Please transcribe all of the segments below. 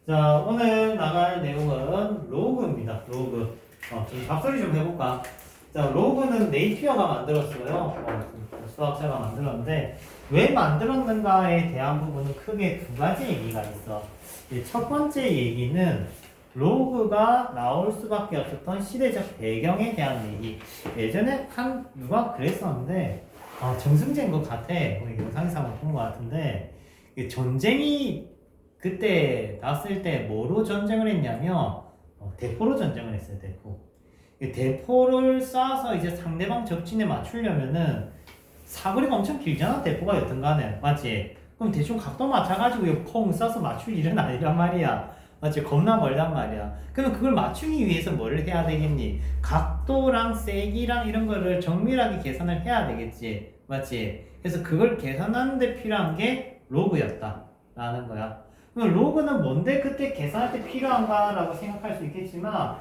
자, 오늘 나갈 내용은 로그입니다. 로그. 좀 잡소리 좀 해볼까? 자, 로그는 네이피어가 만들었어요. 수학자가 만들었는데, 왜 만들었는가에 대한 부분은 크게 두 가지 얘기가 있어. 첫 번째 얘기는 로그가 나올 수밖에 없었던 시대적 배경에 대한 얘기. 예전에 누가 그랬었는데, 정승재인 것 같아. 우리 영상에서 한번 본 것 같은데, 전쟁이 그때 났을 때 뭐로 전쟁을 했냐면 대포로 전쟁을 했어요. 대포를 쏴서 이제 상대방 적진에 맞추려면은 사거리가 엄청 길잖아. 대포가 여튼간에 맞지? 그럼 대충 각도 맞춰가지고 콩 쏴서 맞출 일은 아니란 말이야. 맞지? 겁나 멀단 말이야. 그러면 그걸 맞추기 위해서 뭘 해야 되겠니? 각도랑 세기랑 이런 거를 정밀하게 계산을 해야 되겠지. 맞지? 그래서 그걸 계산하는데 필요한 게 로그였다 라는 거야. 로그는 뭔데 그때 계산할 때 필요한가라고 생각할 수 있겠지만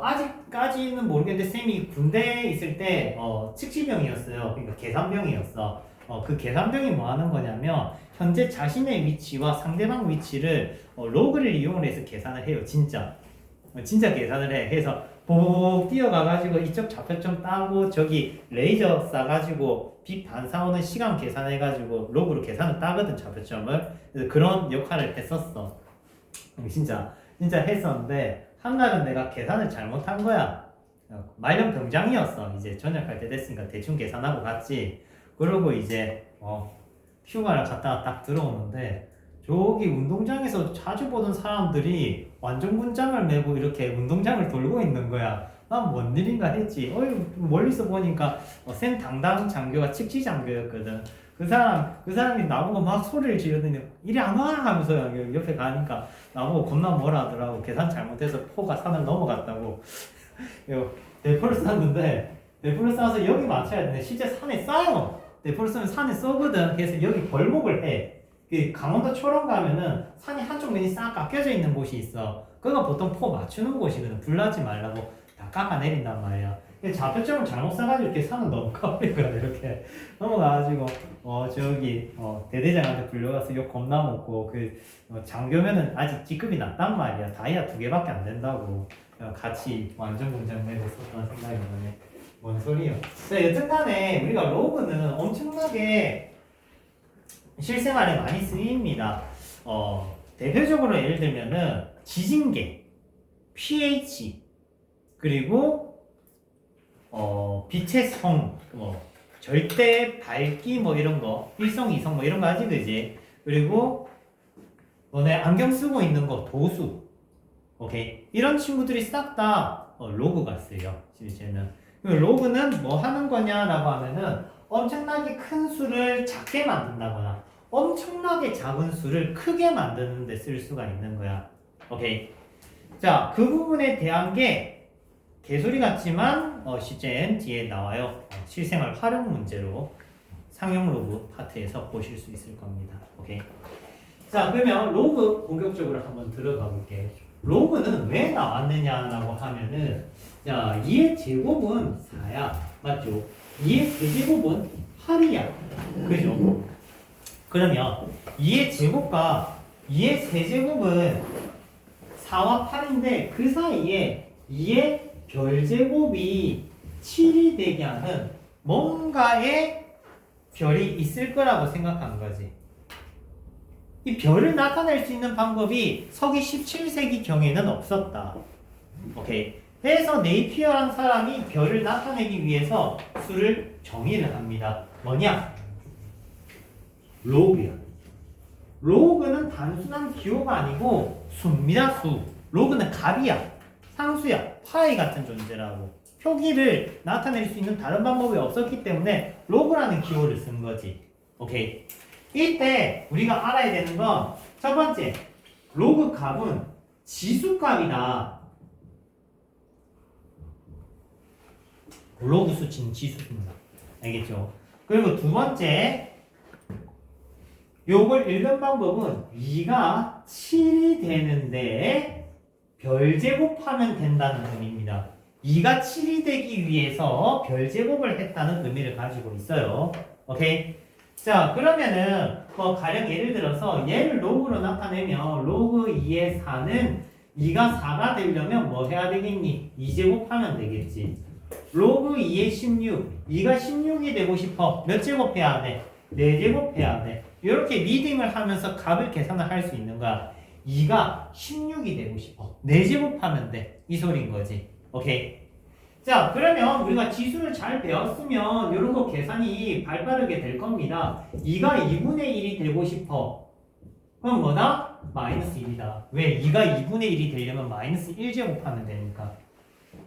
아직까지는 모르겠는데 쌤이 군대에 있을 때 측지병이었어요. 그러니까 계산병이었어. 그 계산병이 뭐 하는 거냐면 현재 자신의 위치와 상대방 위치를 로그를 이용해서 계산을 해요. 진짜 계산을 해. 해서 보고 뛰어가가지고 이쪽 좌표점 따고 저기 레이저 쏴가지고 빛 반사오는 시간 계산해가지고 로그로 계산을 따거든 좌표점을. 그래서 그런 역할을 했었어. 진짜 했었는데 한날은 내가 계산을 잘못한 거야. 말년 병장이었어. 이제 전역할 때 됐으니까 대충 계산하고 갔지. 그러고 이제 휴가를 갔다가 딱 들어오는데 저기 운동장에서 자주 보던 사람들이 완전 군장을 메고 이렇게 운동장을 돌고 있는 거야. 난 뭔 일인가 했지. 멀리서 보니까 쌤 담당 장교가 측지 장교였거든. 그 사람이 나보고 막 소리를 지르더니 이리 안 와! 하면서 옆에 가니까 나보고 겁나 뭐라 하더라고. 계산 잘못해서 포가 산을 넘어갔다고. 대포를 쐈는데 대포를 쏴서 여기 맞춰야 되는데 실제 산에 쏴요. 대포를 쏘면 산에 쏘거든. 그래서 여기 벌목을 해. 강원도 초원 가면은 산이 한쪽 면이 싹 깎여져 있는 곳이 있어. 그거 보통 포 맞추는 곳이거든. 불나지 말라고 다 깎아내린단 말이야. 좌표점을 잘못 쏴가지고 이렇게 산을 넘어가버리거든. 이렇게 넘어가가지고 저기 대대장한테 불려가서 욕 겁나 먹고 장교면은 아직 직급이 낮단 말이야. 다이아 2개밖에 안 된다고. 같이 완전 공장 내고 썼던 생각이 나네. 뭔 소리야. 여튼간에 우리가 로그는 엄청나게 실생활에 많이 쓰입니다. 대표적으로 예를 들면은 지진계, pH, 그리고 빛의 성, 절대 밝기 이런 거, 일성, 이성 이런 거 하지, 그지? 그리고 너네 안경 쓰고 있는 거 도수, 오케이? 이런 친구들이 싹 다 로그가 쓰여. 실제는. 로그는 뭐 하는 거냐라고 하면은 엄청나게 큰 수를 작게 만든다거나 엄청나게 작은 수를 크게 만드는 데 쓸 수가 있는 거야. 오케이. 자, 그 부분에 대한 게 개소리 같지만 실제는 뒤에 나와요. 실생활 활용 문제로 상용 로그 파트에서 보실 수 있을 겁니다. 오케이. 자, 그러면 로그 본격적으로 한번 들어가 볼게요. 로그는 왜 나왔느냐라고 하면은 자, 2의 제곱은 4야. 맞죠? 2의 세제곱은 8이야. 그죠? 그러면 2의 제곱과 2의 세제곱은 4와 8인데 그 사이에 2의 별제곱이 7이 되게 하는 뭔가의 별이 있을 거라고 생각한 거지. 이 별을 나타낼 수 있는 방법이 서기 17세기 경에는 없었다. 오케이. 그래서 네이피어란 사람이 별을 나타내기 위해서 수를 정의를 합니다. 뭐냐? 로그야. 로그는 단순한 기호가 아니고 수입니다. 수. 로그는 값이야. 상수야. 파이 같은 존재라고. 표기를 나타낼 수 있는 다른 방법이 없었기 때문에 로그라는 기호를 쓴 거지. 오케이. 이때 우리가 알아야 되는 건 첫 번째, 로그 값은 지수값이다. 로그 수치는 지수입니다. 알겠죠? 그리고 두 번째, 요걸 읽는 방법은 2가 7이 되는데 별제곱하면 된다는 의미입니다. 2가 7이 되기 위해서 별제곱을 했다는 의미를 가지고 있어요. 오케이? 자, 그러면은 뭐 가령 예를 들어서 얘를 로그로 나타내면 로그 2의 4는 2가 4가 되려면 뭐 해야 되겠니? 2제곱하면 되겠지. 로그 2의 16, 2가 16이 되고 싶어. 몇 제곱해야 돼? 4제곱해야 돼. 이렇게 리딩을 하면서 값을 계산을 할 수 있는 거야. 2가 16이 되고 싶어. 4제곱하면 돼. 이 소리인 거지. 오케이. 자, 그러면 우리가 지수를 잘 배웠으면 이런 거 계산이 발빠르게 될 겁니다. 2가 2분의 1이 되고 싶어. 그럼 뭐다? 마이너스 1이다. 왜? 2가 2분의 1이 되려면 마이너스 1제곱하면 되니까.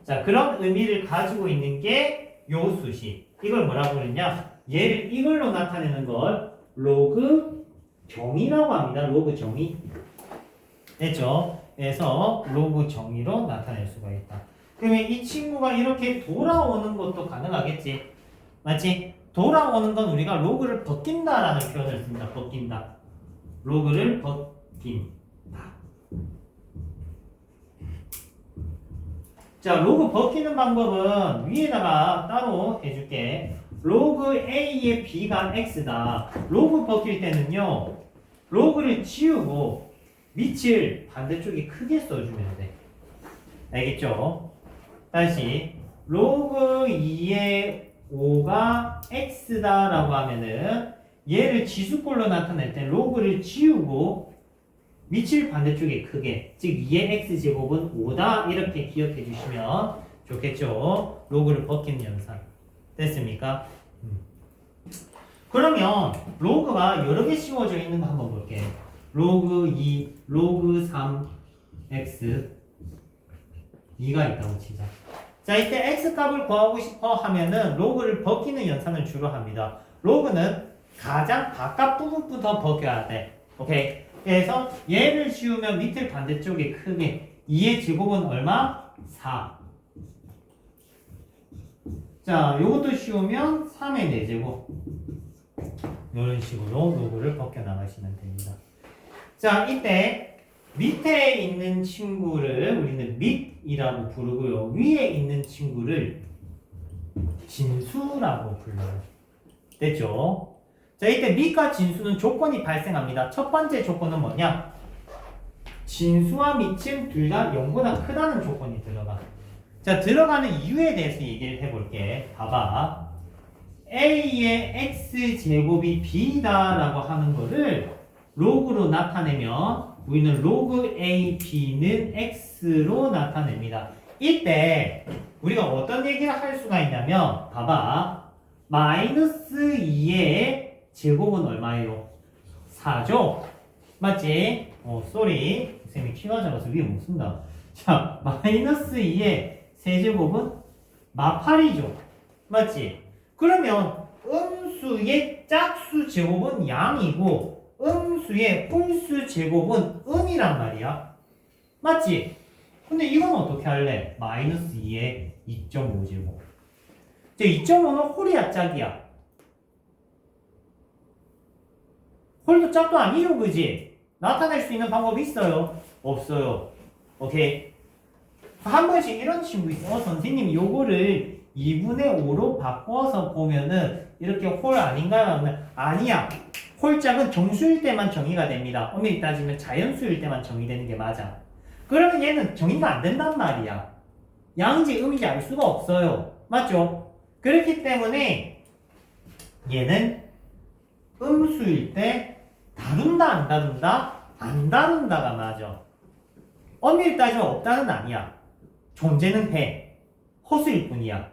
자, 그런 의미를 가지고 있는 게 요 수식. 이걸 뭐라고 그러냐? 얘를 이걸로 나타내는 걸 로그 정의라고 합니다. 로그 정의. 됐죠? 그래서 로그 정의로 나타낼 수가 있다. 그러면 이 친구가 이렇게 돌아오는 것도 가능하겠지? 맞지? 돌아오는 건 우리가 로그를 벗긴다라는 표현을 씁니다. 벗긴다. 로그를 벗긴다. 자, 로그 벗기는 방법은 위에다가 따로 해줄게. 로그 A의 B가 X다. 로그 벗길 때는요, 로그를 지우고 밑을 반대쪽에 크게 써주면 돼. 알겠죠? 다시 로그 2의 5가 x다 라고 하면은 얘를 지수꼴로 나타낼 때 로그를 지우고 밑을 반대쪽에 크게, 즉 2의 x제곱은 5다 이렇게 기억해 주시면 좋겠죠. 로그를 벗기는 현상. 됐습니까? 그러면 로그가 여러 개 씌워져 있는 거 한번 볼게요. 로그 2, 로그 3, x 2가 있다고 치자. 자, 이때 x값을 구하고 싶어 하면은 로그를 벗기는 연산을 주로 합니다. 로그는 가장 바깥 부분부터 벗겨야 돼. 오케이? 그래서 얘를 씌우면 밑을 반대쪽에 크게 2의 제곱은 얼마? 4. 자, 요것도 씌우면 3의 4제곱. 이런 식으로 로그를 벗겨 나가시면 됩니다. 자, 이때 밑에 있는 친구를 우리는 밑이라고 부르고요. 위에 있는 친구를 진수라고 불러요. 됐죠? 자, 이때 밑과 진수는 조건이 발생합니다. 첫 번째 조건은 뭐냐? 진수와 밑은 둘 다 0보다 크다는 조건이 들어가. 자, 들어가는 이유에 대해서 얘기를 해볼게. 봐봐. A의 X제곱이 B다 라고 하는 거를 로그로 나타내면 우리는 로그 A, B는 X로 나타냅니다. 이때 우리가 어떤 얘기를 할 수가 있냐면 봐봐. 마이너스 2의 제곱은 얼마예요? 4죠? 맞지? 쏘리. 쌤이 키가 작아서 위에 못 쓴다. 자, 마이너스 2의 세제곱은 마팔이죠. 맞지? 그러면 음수의 짝수 제곱은 양이고 음수의 홀수 제곱은 음이란 말이야. 맞지? 근데 이건 어떻게 할래? 마이너스 2의 2.5제곱. 2.5는 홀이야, 짝이야? 홀도 짝도 아니죠, 그지? 나타낼 수 있는 방법이 있어요? 없어요. 오케이? 한 번씩 이런 친구 있어. 선생님, 요거를 2분의 5로 바꿔서 보면은 이렇게 홀 아닌가요? 하면 아니야. 홀짝은 정수일 때만 정의가 됩니다. 엄밀히 따지면 자연수일 때만 정의되는 게 맞아. 그러면 얘는 정의가 안 된단 말이야. 양인지 음인지 알 수가 없어요. 맞죠? 그렇기 때문에 얘는 음수일 때 다룬다 안 다룬다? 안 다룬다가 맞아. 엄밀히 따지면 없다는 아니야. 존재는 돼. 허수일 뿐이야.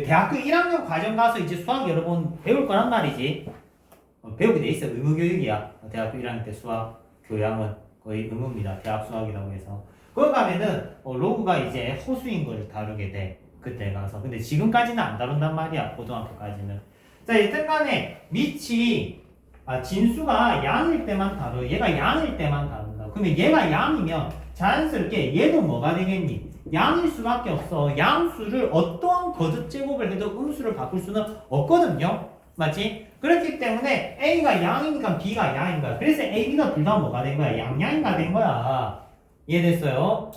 대학교 1학년 과정 가서 이제 수학 여러 번 배울 거란 말이지. 배우게 돼 있어. 의무교육이야. 대학교 1학년 때 수학 교양은 거의 의무입니다. 대학 수학이라고 해서. 거기 가면은 로그가 이제 허수인 걸 다루게 돼. 그때 가서. 근데 지금까지는 안 다룬단 말이야. 고등학교까지는. 자, 일단 간에 밑이 진수가 양일 때만 다루. 얘가 양일 때만 다룬다. 그러면 얘가 양이면 자연스럽게 얘도 뭐가 되겠니? 양일 수밖에 없어. 양수를 어떠한 거듭 제곱을 해도 음수를 바꿀 수는 없거든요. 맞지? 그렇기 때문에 A가 양이니까 B가 양인 거야. 그래서 A, B가 둘 다 뭐가 된 거야? 양양이가 된 거야. 이해됐어요?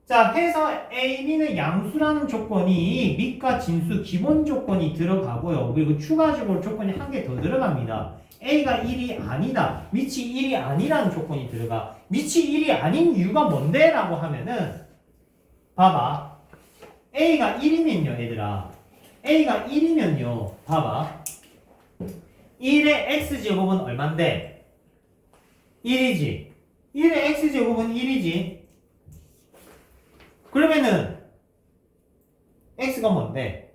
자, 해서 A, B는 양수라는 조건이 밑과 진수 기본 조건이 들어가고요. 그리고 추가적으로 조건이 한 개 더 들어갑니다. A가 1이 아니다. 밑이 1이 아니라는 조건이 들어가. 밑이 1이 아닌 이유가 뭔데? 라고 하면은 봐봐. A가 1이면요, 얘들아. A가 1이면요. 봐봐. 1의 x제곱은 얼만데? 1이지. 1의 x제곱은 1이지. 그러면은 x가 뭔데?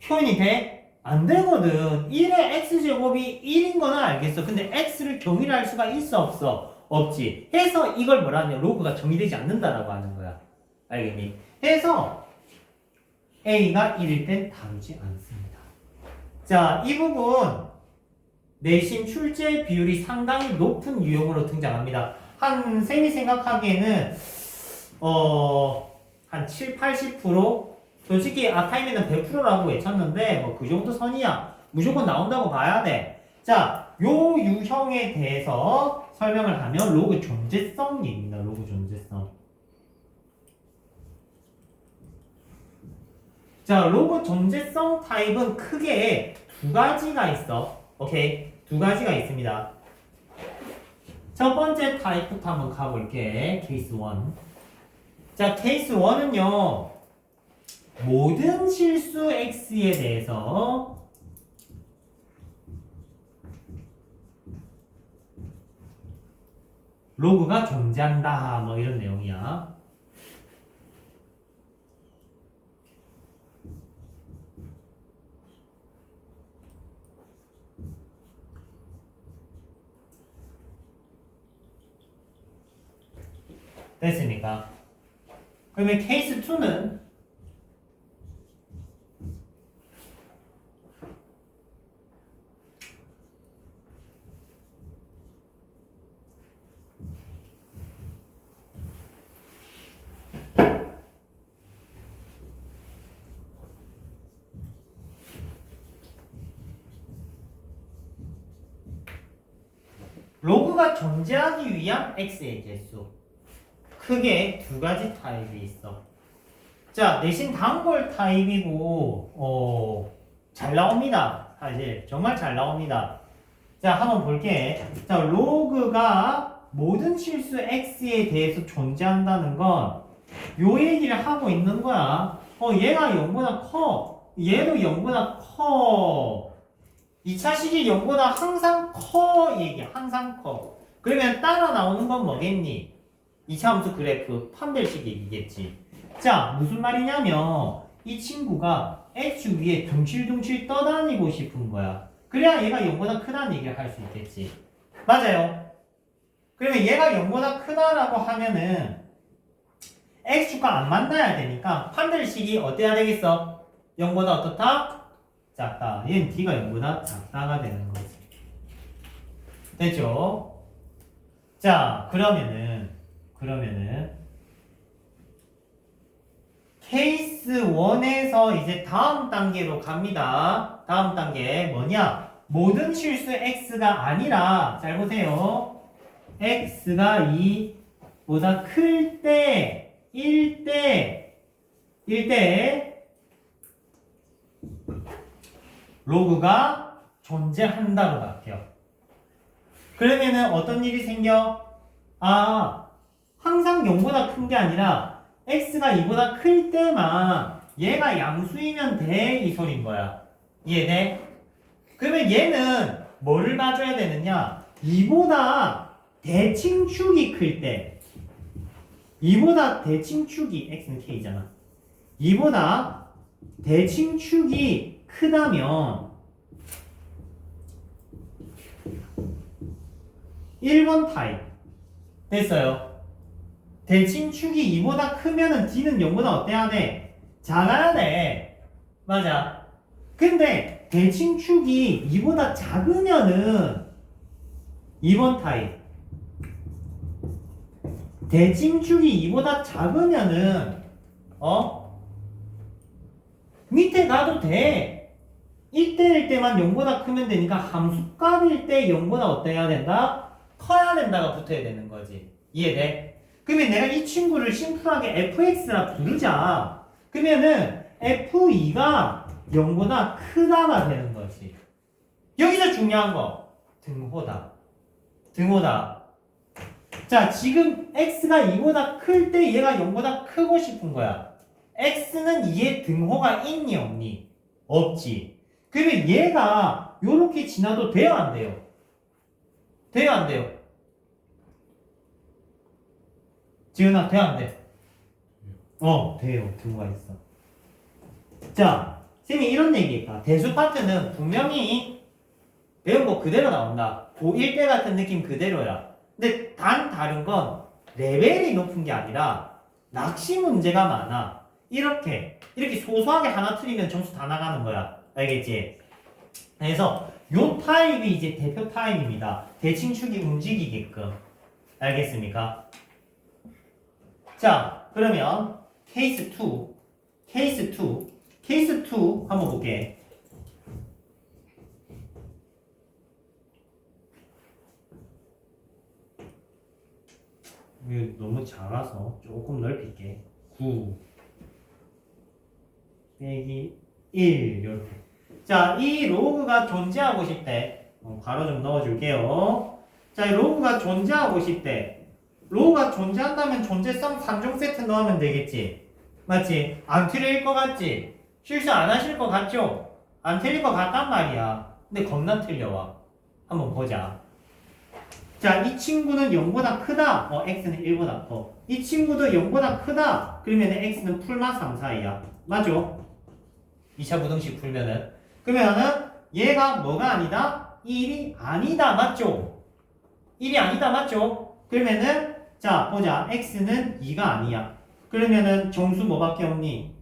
표현이 돼? 안 되거든. 1의 x제곱이 1인 거는 알겠어. 근데 x를 정의할 수가 있어 없어? 없지. 해서 이걸 뭐라 하냐? 로그가 정의되지 않는다라고 하는 거야. 알겠니? 해서 a가 1일 땐 다루지 않습니다. 자, 이 부분 내신 출제 비율이 상당히 높은 유형으로 등장합니다. 한 쌤이 생각하기에는 한 7, 80%? 솔직히 아타임에는 100%라고 외쳤는데 뭐 그 정도 선이야. 무조건 나온다고 봐야 돼. 자, 요 유형에 대해서 설명을 하면 로그 존재성입니다. 로그 존재성. 자, 로그 존재성 타입은 크게 두 가지가 있어. 오케이? 두 가지가 있습니다. 첫 번째 타입부터 한번 가볼게. 케이스 1. 자, 케이스 1은요. 모든 실수 x에 대해서 로그가 존재한다. 뭐 이런 내용이야. 됐습니까? 그러면 케이스 2는 로그가 존재하기 위한 x의 개수. 크게 두 가지 타입이 있어. 자, 내신 단골 타입이고, 잘 나옵니다. 사실, 정말 잘 나옵니다. 자, 한번 볼게. 자, 로그가 모든 실수 x에 대해서 존재한다는 건, 요 얘기를 하고 있는 거야. 얘가 0보다 커. 얘도 0보다 커. 2차식이 0보다 항상 커 얘기야. 항상 커. 그러면 따라 나오는 건 뭐겠니? 2차 함수 그래프 판별식 얘기겠지. 자, 무슨 말이냐면 이 친구가 x 위에 둥실둥실 떠다니고 싶은 거야. 그래야 얘가 0보다 크다는 얘기를 할 수 있겠지. 맞아요. 그러면 얘가 0보다 크다라고 하면은 x축과 안 만나야 되니까 판별식이 어때야 되겠어? 0보다 어떻다? 작다. 얘는 d가 0보다 작다가 되는 거지. 됐죠? 자, 그러면은 케이스 1에서 이제 다음 단계로 갑니다. 다음 단계 뭐냐? 모든 실수 x가 아니라 잘 보세요. x가 2보다 클 때, 1대 로그가 존재한다로 바뀌어. 그러면은 어떤 일이 생겨? 항상 0보다 큰 게 아니라 x가 2보다 클 때만 얘가 양수이면 돼 이 소린 거야. 이해돼? 그러면 얘는 뭐를 봐줘야 되느냐? 2보다 대칭축이 클 때 2보다 대칭축이 x는 k잖아. 2보다 대칭축이 크다면 1번 타입 됐어요. 대칭축이 2보다 크면은 d는 0보다 어때야 돼? 작아야 돼. 맞아. 근데 대칭축이 2보다 작으면은 2번 타입. 대칭축이 2보다 작으면은 밑에 가도 돼. 이때일 때만 0보다 크면 되니까 함수값일 때 0보다 어때야 된다? 커야 된다가 붙어야 되는 거지. 이해돼? 그러면 내가 이 친구를 심플하게 fx라 부르자. 그러면은 f2가 0보다 크다가 되는 거지. 여기서 중요한 거 등호다. 등호다. 자, 지금 x가 2보다 클 때 얘가 0보다 크고 싶은 거야. x는 2의 등호가 있니 없니? 없지. 그러면 얘가 요렇게 지나도 돼요 안 돼요? 돼요 안 돼요? 지은아 돼요 안 돼? 돼요. 등호가 있어. 자, 쌤이 이런 얘기했다. 대수 파트는 분명히 배운 거 그대로 나온다. 고1 때 같은 느낌 그대로야. 근데 단 다른 건 레벨이 높은 게 아니라 낚시 문제가 많아. 이렇게 소소하게 하나 틀리면 점수 다 나가는 거야. 알겠지? 그래서 요 타입이 이제 대표 타입입니다. 대칭축이 움직이게끔. 알겠습니까? 자, 그러면 케이스 2 한번 볼게. 이거 너무 작아서 조금 넓힐게. 9 빼기 1 이렇게. 자, 이 로그가 존재하고 싶대. 괄호 좀 넣어줄게요. 자, 이 로그가 존재하고 싶대. 로우가 존재한다면 존재성 3종 세트 넣으면 되겠지. 맞지? 안 틀릴 것 같지? 실수 안 하실 것 같죠? 안 틀릴 것 같단 말이야. 근데 겁나 틀려와. 한번 보자. 자, 이 친구는 0보다 크다. x는 1보다 커. 이 친구도 0보다 크다. 그러면 x는 풀마 3, 4이야. 맞죠? 2차 부등식 풀면은. 그러면은 얘가 뭐가 아니다? 1이 아니다. 맞죠? 1이 아니다. 맞죠? 그러면은 자, 보자. x는 2가 아니야. 그러면은 정수 뭐밖에 없니?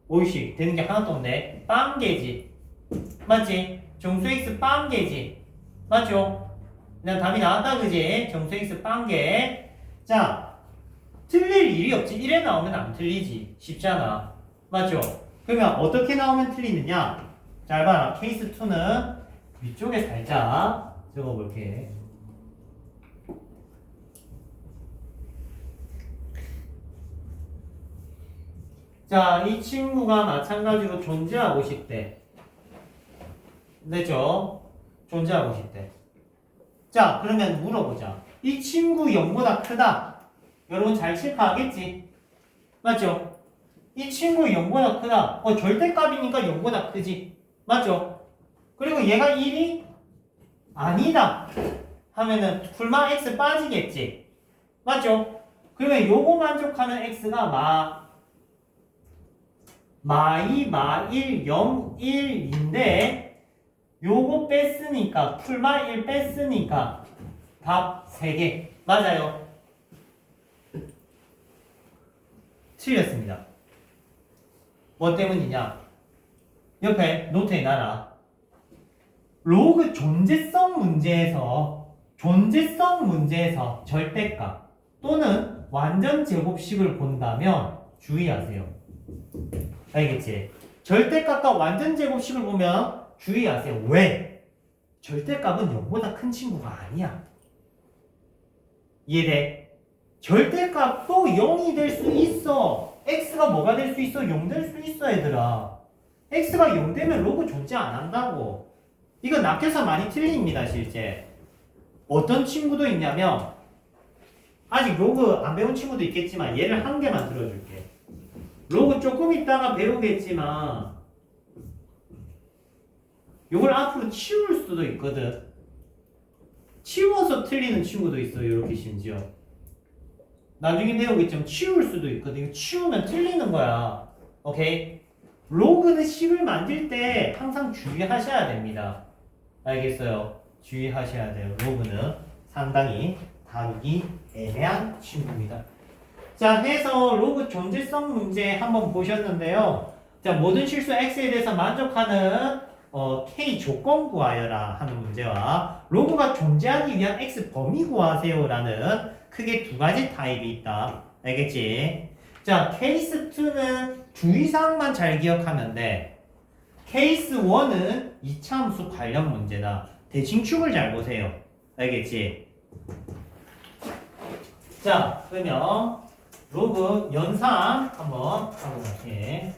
오이씨 되는 게 하나도 없네. 빵개지. 맞지? 정수 x 빵개지. 맞죠? 그냥 답이 나왔다 그지? 정수 x 빵개. 자, 틀릴 일이 없지. 1에 나오면 안 틀리지. 쉽잖아. 맞죠? 그러면 어떻게 나오면 틀리느냐? 잘 봐라. 케이스 2는 위쪽에 살짝 적어볼게. 자, 이 친구가 마찬가지로 존재하고 싶대. 됐죠? 존재하고 싶대. 자, 그러면 물어보자. 이 친구 0보다 크다. 여러분 잘 칠파하겠지? 맞죠? 이 친구 0보다 크다. 절대값이니까 0보다 크지. 맞죠? 그리고 얘가 1이 아니다. 하면은 풀마 x 빠지겠지. 맞죠? 그러면 요거 만족하는 x가 마2, 마1, 0, 1인데 요거 뺐으니까 풀마 1 뺐으니까 답 3개. 맞아요. 틀렸습니다. 뭐 때문이냐? 옆에 노트에 놔라. 로그 존재성 문제에서 절대값 또는 완전 제곱식을 본다면 주의하세요. 알겠지? 절대값과 완전 제곱식을 보면 주의하세요. 왜? 절대값은 0보다 큰 친구가 아니야. 이해돼? 절대값도 0이 될 수 있어. x가 뭐가 될 수 있어? 0 될 수 있어 얘들아. x가 0 되면 로그 존재 안 한다고. 이거 낙해서 많이 틀립니다 실제. 어떤 친구도 있냐면 아직 로그 안 배운 친구도 있겠지만 얘를 한 개만 들어줄게. 로그 조금 있다가 배우겠지만 요걸 앞으로 치울 수도 있거든. 치워서 틀리는 친구도 있어요. 이렇게 심지어 나중에 배우겠지만 치울 수도 있거든. 이거 치우면 틀리는 거야. 오케이? 로그는 식을 만들 때 항상 주의하셔야 됩니다. 알겠어요? 주의하셔야 돼요. 로그는 상당히 다루기 애매한 친구입니다. 자, 해서 로그 존재성 문제 한번 보셨는데요. 자, 모든 실수 x에 대해서 만족하는 k 조건 구하여라 하는 문제와 로그가 존재하기 위한 x 범위 구하세요라는 크게 두 가지 타입이 있다. 알겠지? 자, 케이스 2는 주의사항만 잘 기억하면 돼. 케이스 1은 이차함수 관련 문제다. 대칭축을 잘 보세요. 알겠지? 자, 그러면 로그 연산 한번 하고 갈게.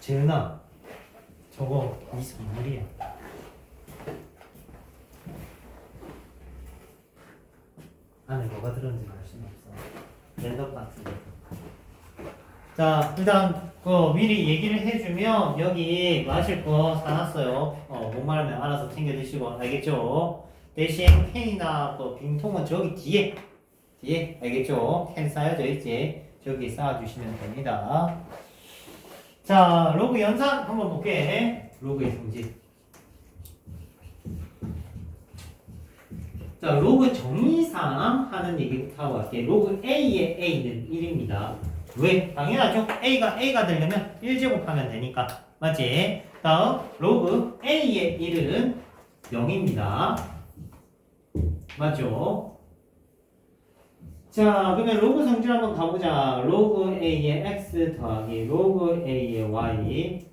재은아, 저거 네 선물이야. 안에 뭐가 들었는지 알 수는 없어. 랜덤 박스. 자, 일단 그 미리 얘기를 해주면 여기 마실 거 사놨어요. 못 마르면 알아서 챙겨 드시고 알겠죠? 대신 캔이나 그 빈통은 저기 뒤에 알겠죠? 캔 쌓여져 있지? 저기 쌓아주시면 됩니다. 자, 로그 연산 한번 볼게. 로그의 성질. 자, 로그 정의상 하는 얘기부터 하고 갈게. 로그 A의 A는 1입니다. 왜? 당연하죠. A가 되려면 1제곱하면 되니까. 맞지? 다음, 로그 A의 1은 0입니다. 맞죠? 자, 그러면 로그 성질 한번 가보자. 로그 A의 X 더하기 로그 A의 Y.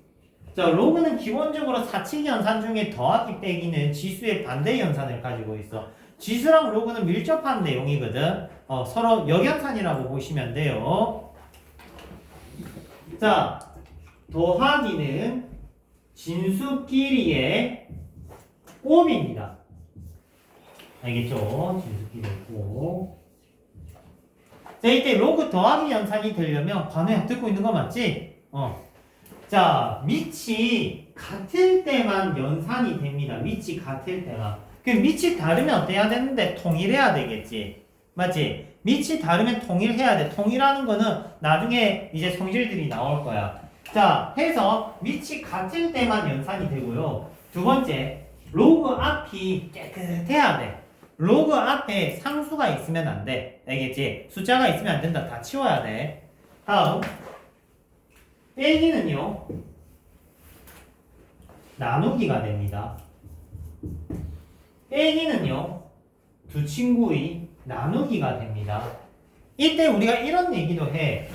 자, 로그는 기본적으로 사칙 연산 중에 더하기 빼기는 지수의 반대 연산을 가지고 있어. 지수랑 로그는 밀접한 내용이거든. 서로 역연산이라고 보시면 돼요. 자, 더하기는 진수끼리의 곱입니다. 알겠죠? 진수끼리의 곱. 자, 이때 로그 더하기 연산이 되려면 관우야 듣고 있는 거 맞지? 자, 밑이 같을 때만 연산이 됩니다. 밑이 같을 때만. 그럼 밑이 다르면 어때야 되는데? 통일해야 되겠지. 맞지? 밑이 다르면 통일해야 돼. 통일하는 거는 나중에 이제 성질들이 나올 거야. 자, 해서 밑이 같을 때만 연산이 되고요. 두 번째, 로그 앞이 깨끗해야 돼. 로그 앞에 상수가 있으면 안 돼. 알겠지? 숫자가 있으면 안 된다. 다 치워야 돼. 다음, 빼기는요, 나누기가 됩니다. 빼기는요, 두 친구의 나누기가 됩니다. 이때 우리가 이런 얘기도 해.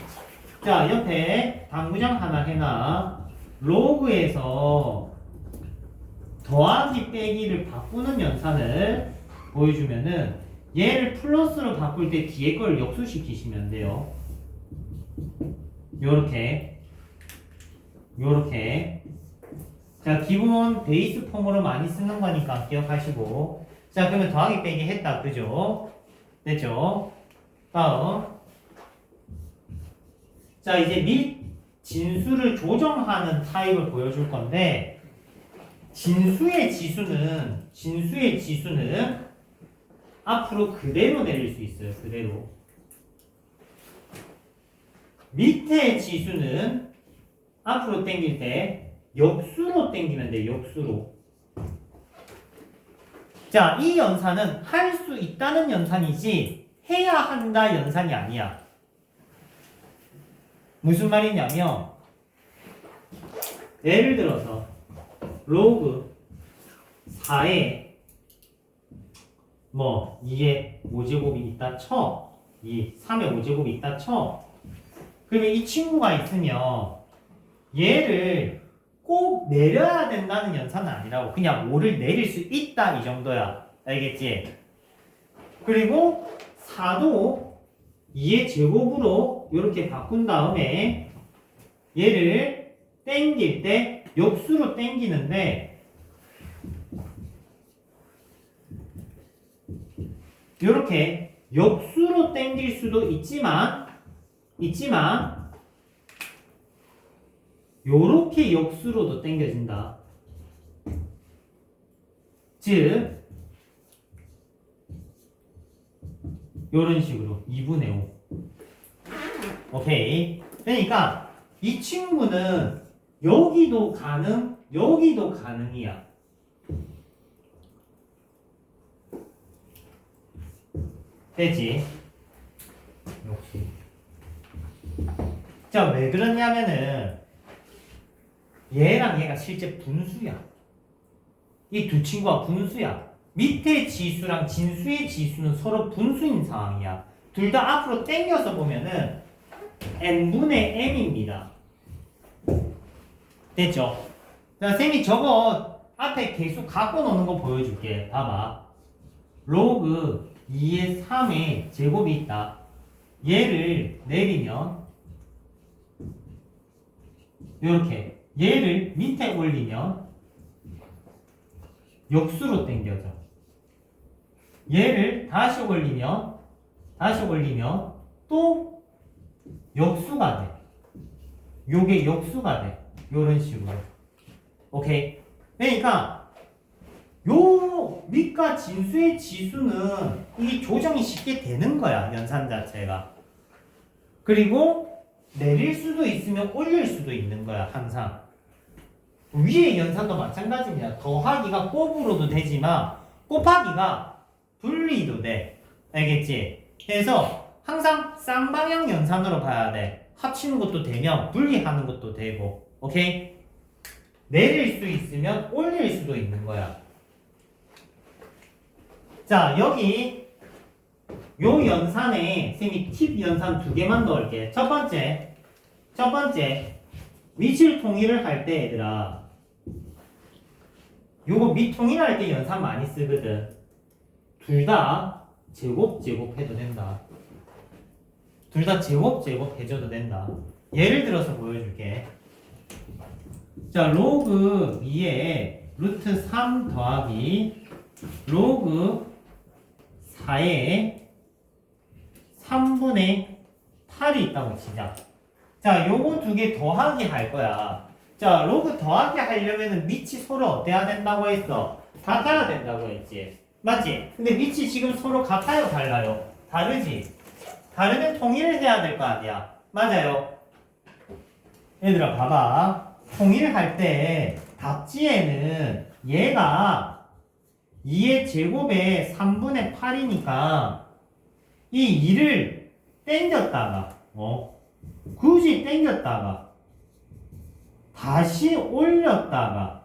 자, 옆에 당구장 하나 해놔. 로그에서 더하기 빼기를 바꾸는 연산을 보여주면은 얘를 플러스로 바꿀 때 뒤에 걸 역수시키시면 돼요. 요렇게. 자, 기본 베이스 폼으로 많이 쓰는 거니까 기억하시고. 자, 그러면 더하기 빼기 했다. 그죠? 됐죠? 다음. 자, 이제 밑 진수를 조정하는 타입을 보여줄 건데, 진수의 지수는 앞으로 그대로 내릴 수 있어요. 그대로. 밑에 지수는 앞으로 당길 때 역수로 당기면 돼. 역수로. 자, 이 연산은 할 수 있다는 연산이지 해야 한다 연산이 아니야. 무슨 말이냐면 예를 들어서 로그 4에 뭐 2에 5제곱이 있다 쳐. 3에 5제곱이 있다 쳐. 그러면 이 친구가 있으면 얘를 꼭 내려야 된다는 연산은 아니라고. 그냥 5를 내릴 수 있다 이 정도야. 알겠지? 그리고 4도 2의 제곱으로 이렇게 바꾼 다음에 얘를 땡길 때 역수로 땡기는데 이렇게 역수로 땡길 수도 있지만 요렇게 역수로도 땡겨진다. 즉 요런 식으로 2분의 5. 오케이. 그러니까 이 친구는 여기도 가능, 여기도 가능이야. 되지? 역시. 자, 왜 그러냐면은 얘랑 얘가 실제 분수야. 이 두 친구가 분수야. 밑에 지수랑 진수의 지수는 서로 분수인 상황이야. 둘 다 앞으로 당겨서 보면은 n분의 m입니다. 됐죠? 자, 쌤이 저거 앞에 계속 갖고 노는 거 보여줄게. 봐봐. 로그 2의 3의 제곱이 있다. 얘를 내리면 이렇게 얘를 밑에 올리면 역수로 당겨져. 얘를 다시 올리면 또 역수가 돼. 요게 역수가 돼. 요런 식으로. 오케이. 그러니까 요 밑과 진수의 지수는 이 조정이 쉽게 되는 거야. 연산 자체가. 그리고 내릴 수도 있으면 올릴 수도 있는 거야. 항상. 위의 연산도 마찬가지입니다. 더하기가 곱으로도 되지만 곱하기가 분리도 돼. 알겠지? 그래서 항상 쌍방향 연산으로 봐야 돼. 합치는 것도 되면 분리하는 것도 되고. 오케이? 내릴 수 있으면 올릴 수도 있는 거야. 자, 여기 요 연산에 쌤이 팁 연산 2개만 넣을게. 첫 번째 위치를 통일을 할 때 얘들아, 요거 밑통일할 때 연산 많이 쓰거든. 둘 다 제곱 해도 된다. 둘 다 제곱 해줘도 된다. 예를 들어서 보여줄게. 자, 로그 2에 루트 3 더하기 로그 4에 3분의 8이 있다고 치자. 자, 요거 2개 더하기 할 거야. 자, 로그 더하기 하려면은 밑이 서로 어때야 된다고 했어? 같아야 된다고 했지. 맞지? 근데 밑이 지금 서로 같아요, 달라요? 다르지? 다르면 통일을 해야 될 거 아니야. 맞아요? 얘들아, 봐봐. 통일할 때 답지에는 얘가 2의 제곱에 3분의 8이니까 이 2를 땡겼다가 굳이 땡겼다가 다시 올렸다가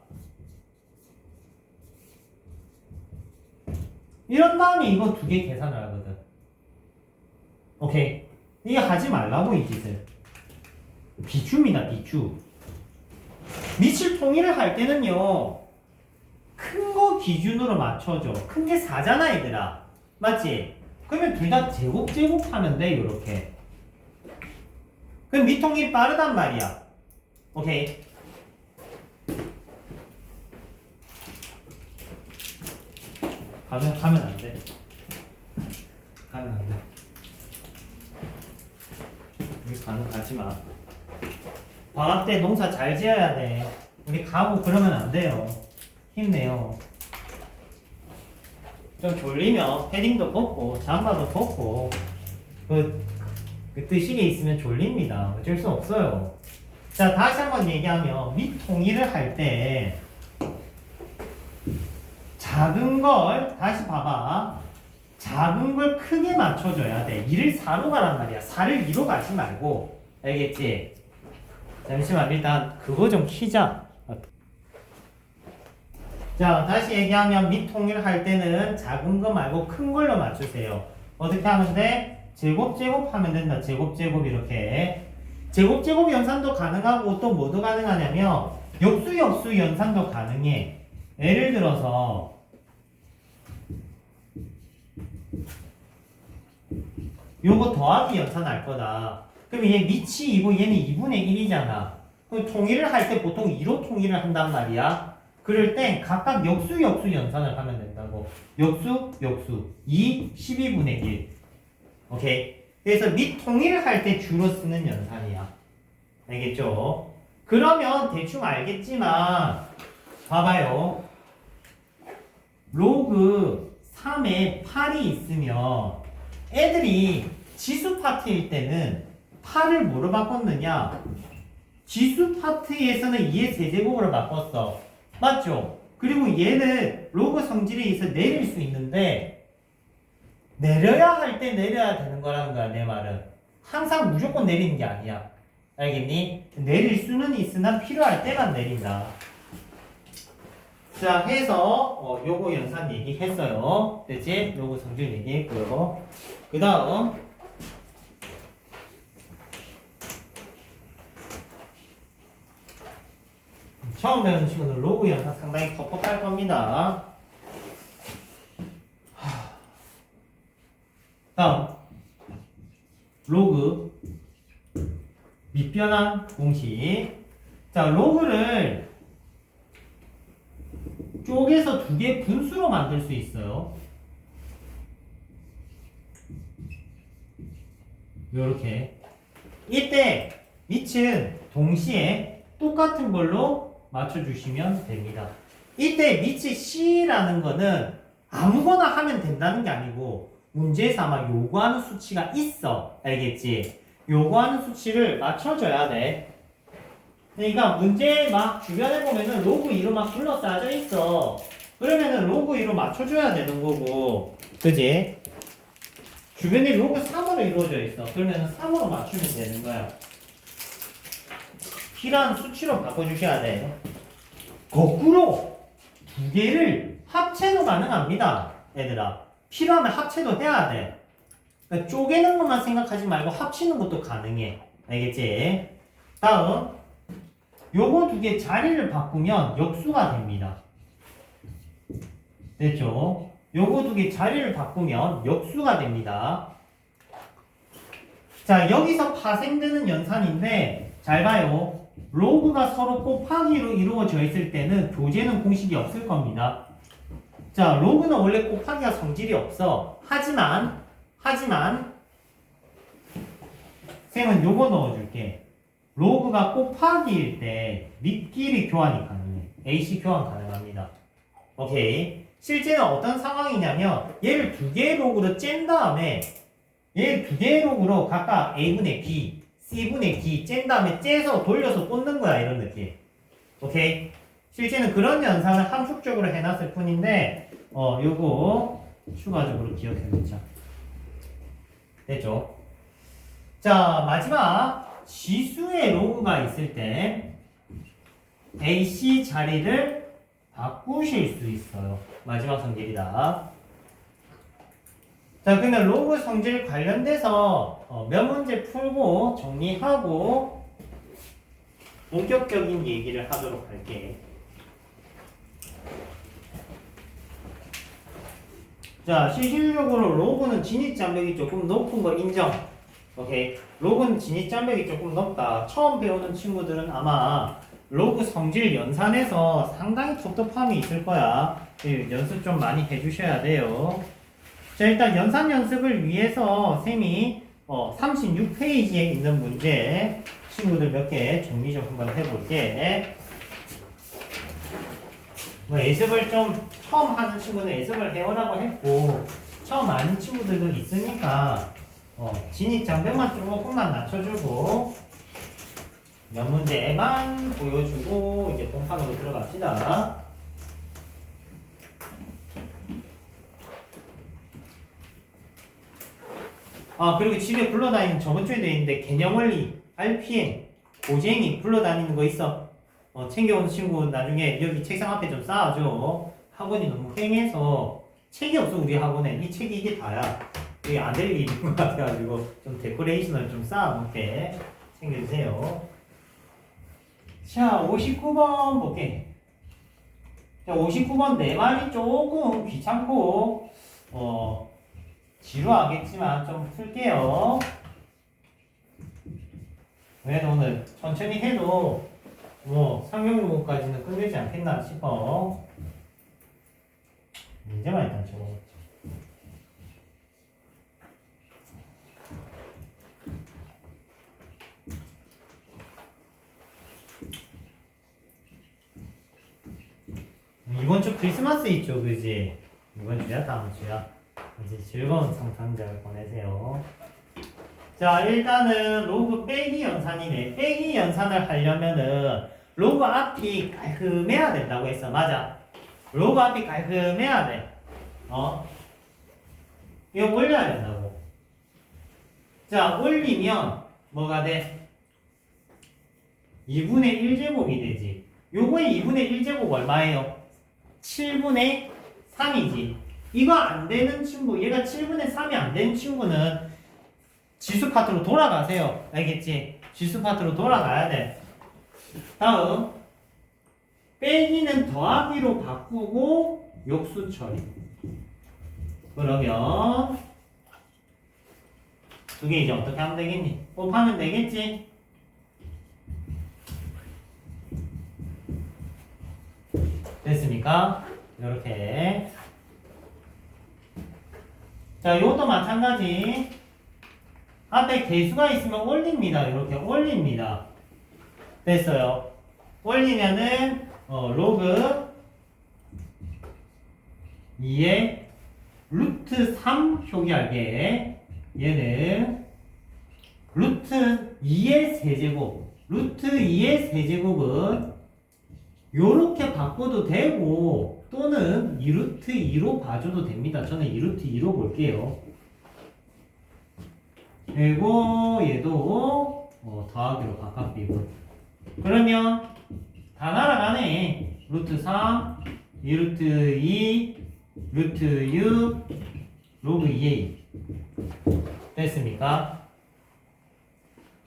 이런 다음에 이거 2개 계산을 하거든. 오케이? 이게 하지 말라고 이 짓을. 비추입니다. 비추. 밑을 통일을 할 때는요, 큰 거 기준으로 맞춰줘. 큰 게 4잖아 얘들아. 맞지? 그러면 둘 다 제곱 하면 돼. 요렇게. 그럼 밑통일 빠르단 말이야. 오케이? 가면 안 돼. 가면 안 돼. 우리 가지 마. 방학 때 농사 잘 지어야 돼. 우리 가고 그러면 안 돼요. 힘내요. 좀 졸리면 패딩도 벗고 잠바도 벗고 그 뜨시게 있으면 졸립니다. 어쩔 수 없어요. 자, 다시 한번 얘기하면 밑 통일을 할 때 작은 걸 다시 봐봐. 작은 걸 크게 맞춰줘야 돼. 2를 4로 가란 말이야. 4를 2로 가지 말고. 알겠지? 잠시만 일단 그거 좀 키자. 자, 다시 얘기하면 밑 통일할 때는 작은 거 말고 큰 걸로 맞추세요. 어떻게 하면 돼? 제곱 하면 된다. 제곱 이렇게. 제곱 연산도 가능하고 또 뭐도 가능하냐면 역수 연산도 가능해. 예를 들어서 요거 더하기 연산할 거다. 그럼 얘 밑이 2고 얘는 2분의 1이잖아. 그럼 통일을 할 때 보통 2로 통일을 한단 말이야. 그럴 땐 각각 역수 연산을 하면 된다고. 역수 2, 12분의 1. 오케이? 그래서 밑 통일을 할 때 주로 쓰는 연산이야. 알겠죠? 그러면 대충 알겠지만 봐봐요. 로그 3에 8이 있으면 애들이 지수 파트일 때는 8을 뭐로 바꿨느냐? 지수 파트에서는 2의 세제곱으로 바꿨어. 맞죠? 그리고 얘는 로그 성질에 의해서 내릴 수 있는데 내려야 할 때 내려야 되는 거라는 거야. 내 말은 항상 무조건 내리는 게 아니야. 알겠니? 내릴 수는 있으나 필요할 때만 내린다. 자, 해서 요거 연산 얘기했어요. 됐지? 요거 성질 얘기했고요. 그 다음 처음 배우는 친구는 로그 연산 상당히 퍽퍽할 겁니다. 다음 로그 밑변환 공식. 자, 로그를 쪼개서 두 개 분수로 만들 수 있어요. 요렇게. 이때 밑은 동시에 똑같은 걸로 맞춰주시면 됩니다. 이때 밑이 C라는 거는 아무거나 하면 된다는 게 아니고 문제에서 아마 요구하는 수치가 있어. 알겠지? 요구하는 수치를 맞춰줘야 돼. 그러니까 문제 막 주변에 보면은 로그 2로 막 둘러싸여 있어. 그러면은 로그 2로 맞춰줘야 되는 거고. 그지? 주변에 로그 3으로 이루어져 있어. 그러면은 3으로 맞추면 되는 거야. 필요한 수치로 바꿔주셔야 돼. 거꾸로 두 개를 합체도 가능합니다. 얘들아. 필요하면 합체도 해야 돼. 그러니까 쪼개는 것만 생각하지 말고 합치는 것도 가능해. 알겠지? 다음. 요거 두 개 자리를 바꾸면 역수가 됩니다. 됐죠? 요거 두 개 자리를 바꾸면 역수가 됩니다. 자, 여기서 파생되는 연산인데 잘 봐요. 로그가 서로 곱하기로 이루어져 있을 때는 교재는 공식이 없을 겁니다. 자, 로그는 원래 곱하기가 성질이 없어. 하지만 쌤은 요거 넣어줄게. 로그가 곱하기일 때 밑끼리 교환이 가능해. AC 교환 가능합니다. 오케이. 실제는 어떤 상황이냐면 얘를 두 개의 로그로 짠 다음에 얘 두 개의 로그로 각각 A분의 B, C분의 D 짠 다음에 째서 돌려서 꽂는 거야. 이런 느낌. 오케이. 실제는 그런 연산을 함축적으로 해놨을 뿐인데 요거 추가적으로 기억해놓자. 됐죠? 자, 마지막 지수의 로그가 있을 때 AC 자리를 바꾸실 수 있어요. 마지막 성질이다. 자, 그러면 로그 성질 관련돼서 몇 문제 풀고 정리하고 본격적인 얘기를 하도록 할게. 자, 실질적으로 로그는 진입장벽이 조금 높은 거 인정. 오케이. 로그는 진입장벽이 조금 높다. 처음 배우는 친구들은 아마 로그 성질 연산에서 상당히 텁텁함이 있을 거야. 연습 좀 많이 해주셔야 돼요. 자, 일단 연산 연습을 위해서 쌤이 36페이지에 있는 문제 친구들 몇 개 정리 좀 한번 해볼게. 예습을 좀 처음 하는 친구는 예습을 해오라고 했고 처음 아는 친구들도 있으니까 진입장벽만 조금만 낮춰주고 몇 문제만 보여주고 이제 본판으로 들어갑시다. 그리고 집에 굴러다니는 저번 주에 돼 있는데 개념원리, RPM, 고쟁이 굴러다니는 거 있어. 챙겨오는 친구 나중에 여기 책상 앞에 좀 쌓아줘. 학원이 너무 휑해서 책이 없어 우리 학원에. 이 책이 이게 다야. 이게 안 될 일이 있는 것 같아가지고 좀 데코레이션을 좀 쌓아놓게 챙겨주세요. 자, 59번 볼게. 자, 59번 내 말이 조금 귀찮고 지루하겠지만 좀 풀게요. 그래도 오늘 천천히 해도 상용용어까지는 끝내지 않겠나 싶어. 문제만 일단 적어보자. 이번 주 크리스마스 있죠, 그지? 이번 주야, 다음 주야. 이제 즐거운 성탄절 보내세요. 자, 일단은 로그 빼기 연산이네. 빼기 연산을 하려면은 로그 앞이 깔끔해야 된다고 했어. 맞아. 로그 앞이 깔끔해야 돼. 이거 올려야 된다고. 자, 올리면 뭐가 돼? 2분의 1제곱이 되지. 요거의 2분의 1제곱 얼마예요? 7분의 3이지. 이거 안 되는 친구, 얘가 7분의 3이 안 되는 친구는 지수 파트로 돌아가세요. 알겠지? 지수 파트로 돌아가야 돼. 다음, 빼기는 더하기로 바꾸고 역수 처리. 그러면 두 개 이제 어떻게 하면 되겠니? 곱하면 되겠지? 됐습니까? 이렇게. 자, 이것도 마찬가지. 앞에 개수가 있으면 올립니다. 이렇게 올립니다. 됐어요. 올리면은 로그 2의 루트 3 표기하게 얘는 루트 2의 세제곱 루트 2의 세제곱은 요렇게 바꿔도 되고 또는 2루트 2로 봐줘도 됩니다. 저는 2루트 2로 볼게요. 그리고 얘도 더하기로 바꿔비고 그러면 다 날아가네. 루트 3, 2루트 2, 루트 6, 로그 2a 됐습니까?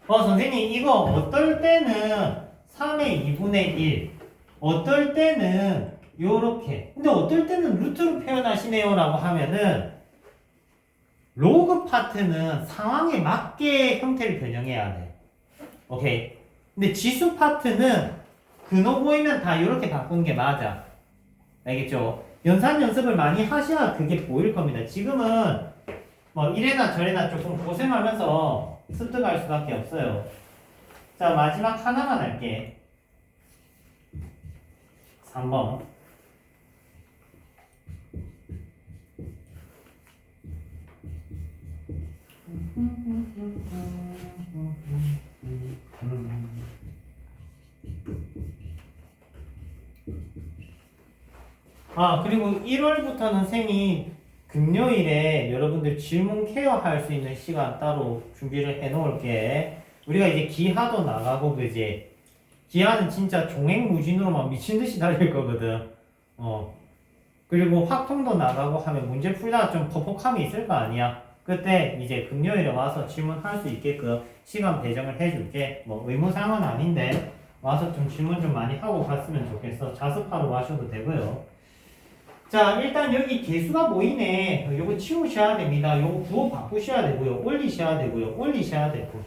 선생님 이거 어떨 때는 3의 2분의 1 어떨 때는 요렇게 근데 어떨 때는 루트로 표현하시네요 라고 하면은 로그 파트는 상황에 맞게 형태를 변형해야 돼. 오케이. 근데 지수 파트는 근호 보이면 다 이렇게 바꾸는 게 맞아. 알겠죠? 연산 연습을 많이 하셔야 그게 보일 겁니다. 지금은 뭐 이래나 저래나 조금 고생하면서 습득할 수밖에 없어요. 자, 마지막 하나만 할게. 3번. 그리고 1월부터는 쌤이 금요일에 여러분들 질문 케어할 수 있는 시간 따로 준비를 해 놓을게. 우리가 이제 기하도 나가고, 그지? 기하는 진짜 종횡무진으로 막 미친듯이 달릴 거거든. 그리고 확통도 나가고 하면 문제 풀다가 좀 퍽퍽함이 있을 거 아니야. 그때 이제 금요일에 와서 질문할 수 있게끔 시간 배정을 해줄게. 뭐 의무사항은 아닌데 와서 좀 질문 좀 많이 하고 갔으면 좋겠어. 자습하러 와셔도 되고요. 자, 일단 여기 개수가 보이네. 요거 치우셔야 됩니다. 요거 부호 바꾸셔야 되고요. 올리셔야 되고요. 올리셔야 되고.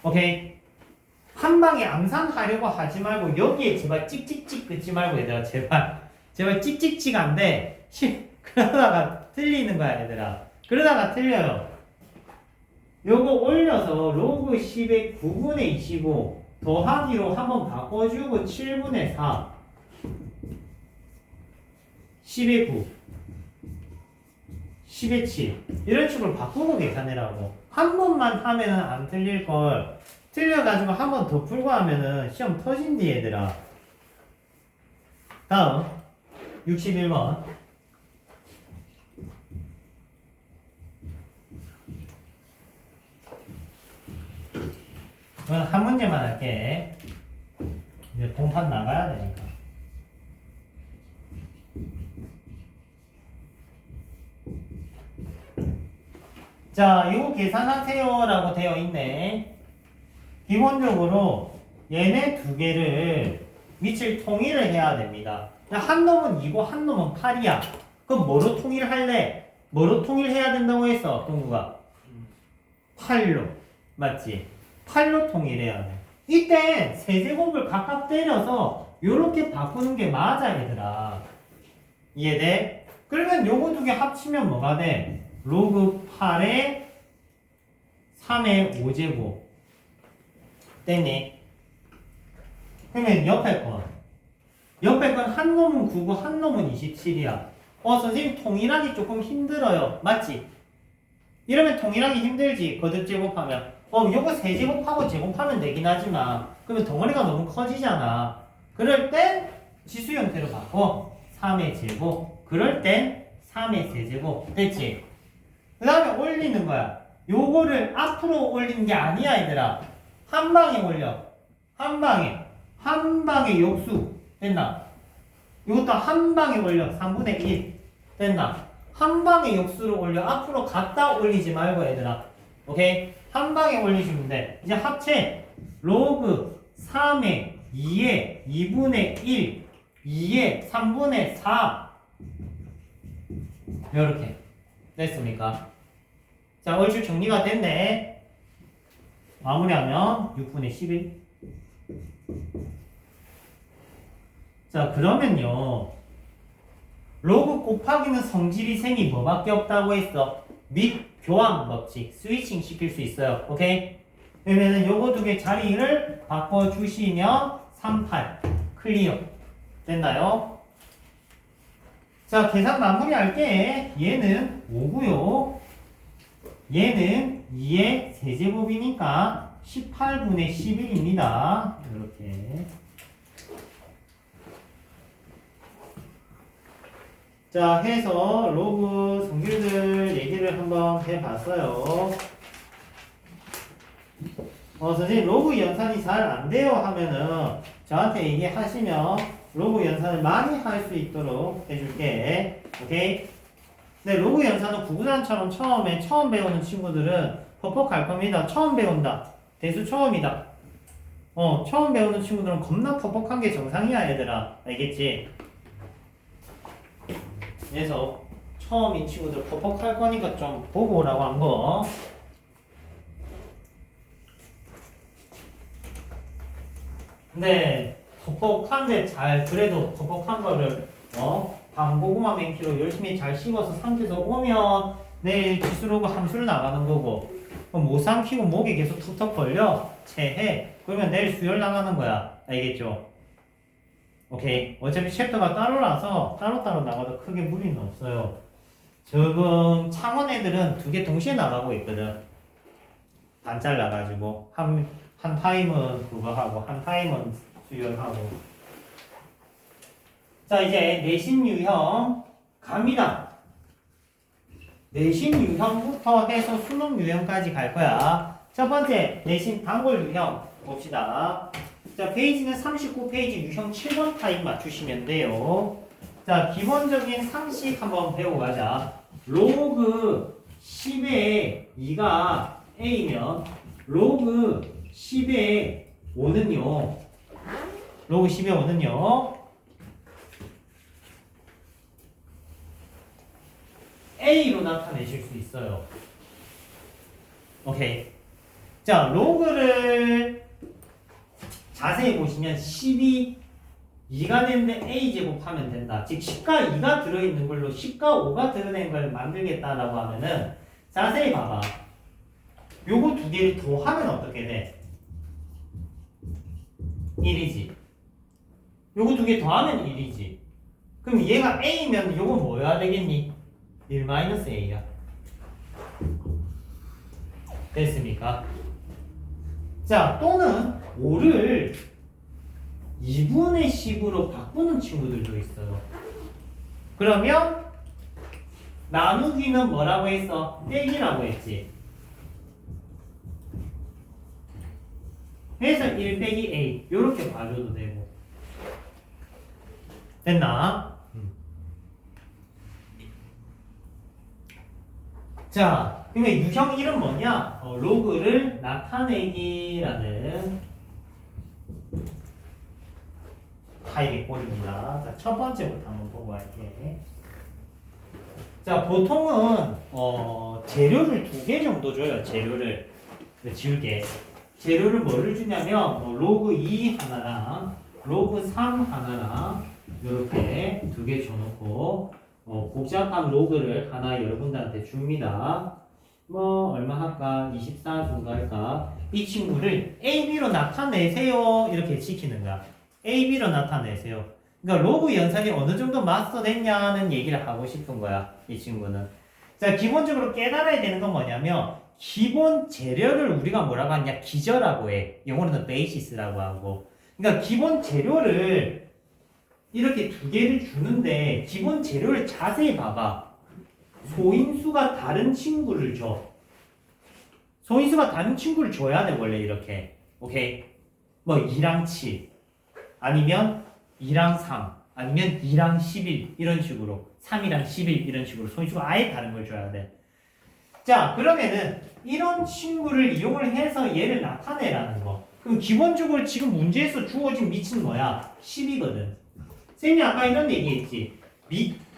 오케이. 한 방에 암산하려고 하지 말고 여기에 제발 찍찍찍 긋지 말고 얘들아 제발 찍찍찍 안 돼. 그러다가 틀리는 거야 얘들아. 그러다가 틀려요. 요거 올려서 로그 10의 9분의 25 더하기로 한번 바꿔주고 7분의 4 10의 9 10의 7 이런 식으로 바꾸고 계산해라고. 한 번만 하면은 안 틀릴걸. 틀려가지고 한 번 더 풀고 하면은 시험 터진디 얘들아. 다음 61번. 한 문제만 할게. 이제 동판 나가야 되니까. 자, 이거 계산하세요 라고 되어 있네. 기본적으로 얘네 두 개를 위치를 통일을 해야 됩니다. 한 놈은 2고 한 놈은 8이야. 그럼 뭐로 통일할래? 뭐로 통일해야 된다고 했어, 동구가? 8로. 맞지? 8로 통일해야 돼. 이때 세제곱을 각각 때려서 요렇게 바꾸는 게 맞아, 얘들아. 이해돼? 그러면 요거 두 개 합치면 뭐가 돼? 로그 8에 3의 5제곱. 됐니? 그러면 옆에 건 한 놈은 9고 한 놈은 27이야. 선생님 통일하기 조금 힘들어요. 맞지? 이러면 통일하기 힘들지. 거듭 제곱하면. 요거 세제곱하고 제곱하면 되긴 하지만 그러면 덩어리가 너무 커지잖아. 그럴 땐 지수 형태로 바꿔. 3의 제곱. 그럴 땐 3의 세제곱. 됐지? 그 다음에 올리는 거야. 요거를 앞으로 올리는 게 아니야, 얘들아. 한 방에 올려. 한 방에 역수. 됐나? 이것도 한 방에 올려. 3분의 1 됐나? 한 방에 역수를 올려. 앞으로 갖다 올리지 말고 얘들아. 오케이? 한 방에 올리시면 돼. 이제 합체 로그 3의 2의 2분의 1 2의 3분의 4 이렇게 됐습니까? 자, 얼추 정리가 됐네. 마무리하면 6분의 11. 자, 그러면요. 로그 곱하기는 성질이 생이 뭐밖에 없다고 했어? 및 교환 법칙, 스위칭 시킬 수 있어요. 오케이? 그러면은 요거 두 개 자리를 바꿔주시면 38 클리어 됐나요? 자, 계산 마무리할게. 얘는 5고요. 얘는 2의 세제곱이니까 18분의 11입니다. 이렇게. 자, 해서 로그 성질들 얘기를 한번 해봤어요. 선생님 로그 연산이 잘 안 돼요 하면은 저한테 얘기하시면 로그 연산을 많이 할 수 있도록 해줄게. 오케이? 근데 로그 연산은 구구단처럼 처음 배우는 친구들은 퍽퍽할 겁니다. 처음 배운다. 대수 처음이다. 처음 배우는 친구들은 겁나 퍽퍽한 게 정상이야, 얘들아. 알겠지? 그래서 처음인 친구들 퍽퍽할 거니까 좀 보고 오라고 한 거. 근데 퍽퍽한데 그래도 퍽퍽한 거를 방고구마 맹키로 열심히 잘 씹어서 삼켜서 오면 내일 지수로그 함수를 나가는 거고, 못 삼키고 목이 계속 툭툭 걸려 체해 그러면 내일 수열 나가는 거야. 알겠죠? 오케이. 어차피 챕터가 따로라서 따로따로 나가도 크게 무리는 없어요. 지금 창원 애들은 두 개 동시에 나가고 있거든. 반짤 나가지고 한 타임은 그거 하고 한 타임은 수열하고. 자, 이제 내신 유형 갑니다. 내신 유형부터 해서 수능 유형까지 갈 거야. 첫 번째 내신 단골 유형 봅시다. 자, 페이지는 39페이지 유형 7번 타입 맞추시면 돼요. 자, 기본적인 상식 한번 배우고 가자. 로그 10의 2가 A면 로그 10의 5는요. 로그 10의 5는요. A로 나타내실 수 있어요. 오케이. 자, 로그를 자세히 보시면 10이 2가 되는데 A제곱 하면 된다. 즉 10과 2가 들어있는 걸로 10과 5가 드러낸 걸 만들겠다라고 하면은 자세히 봐봐. 요거 두 개를 더하면 어떻게 돼? 1이지. 요거 두 개 더하면 1이지. 그럼 얘가 A면 요거 뭐여야 되겠니? 1-A야. 됐습니까? 자, 또는 5를 2분의 10으로 바꾸는 친구들도 있어요. 그러면 나누기는 뭐라고 했어? 떼기라고 했지. 그래서 1 빼기 A 이렇게 봐줘도 되고. 됐나? 자, 그러면 유형 1은 뭐냐? 로그를 나타내기라는 타입의 꼴입니다. 자, 첫 번째부터 한번 보고 갈게. 자, 보통은 재료를 2개 정도 줘요. 재료를 지울게. 재료를 뭐를 주냐면 로그 2 하나랑 로그 3 하나랑 이렇게 2개 줘놓고 복잡한 로그를 하나 여러분들한테 줍니다. 뭐 얼마 할까? 24 정도 할까? 이 친구를 AB로 나타내세요. 이렇게 시키는 거야. AB로 나타내세요. 그러니까 로그 연산이 어느 정도 마스터됐냐는 얘기를 하고 싶은 거야. 이 친구는. 자, 기본적으로 깨달아야 되는 건 뭐냐면 기본 재료를 우리가 뭐라고 하냐? 기저라고 해. 영어로는 베이시스라고 하고. 그러니까 기본 재료를 이렇게 2개를 주는데 기본 재료를 자세히 봐봐. 소인수가 다른 친구를 줘. 소인수가 다른 친구를 줘야 돼 원래 이렇게. 오케이? 뭐 2랑 7 아니면 2랑 3 아니면 2랑 11 이런 식으로 3이랑 11 이런 식으로 소인수가 아예 다른 걸 줘야 돼. 자, 그러면은 이런 친구를 이용을 해서 얘를 나타내라는 거. 그럼 기본적으로 지금 문제에서 주어진 밑은 뭐야? 10이거든. 쌤이 아까 이런 얘기했지.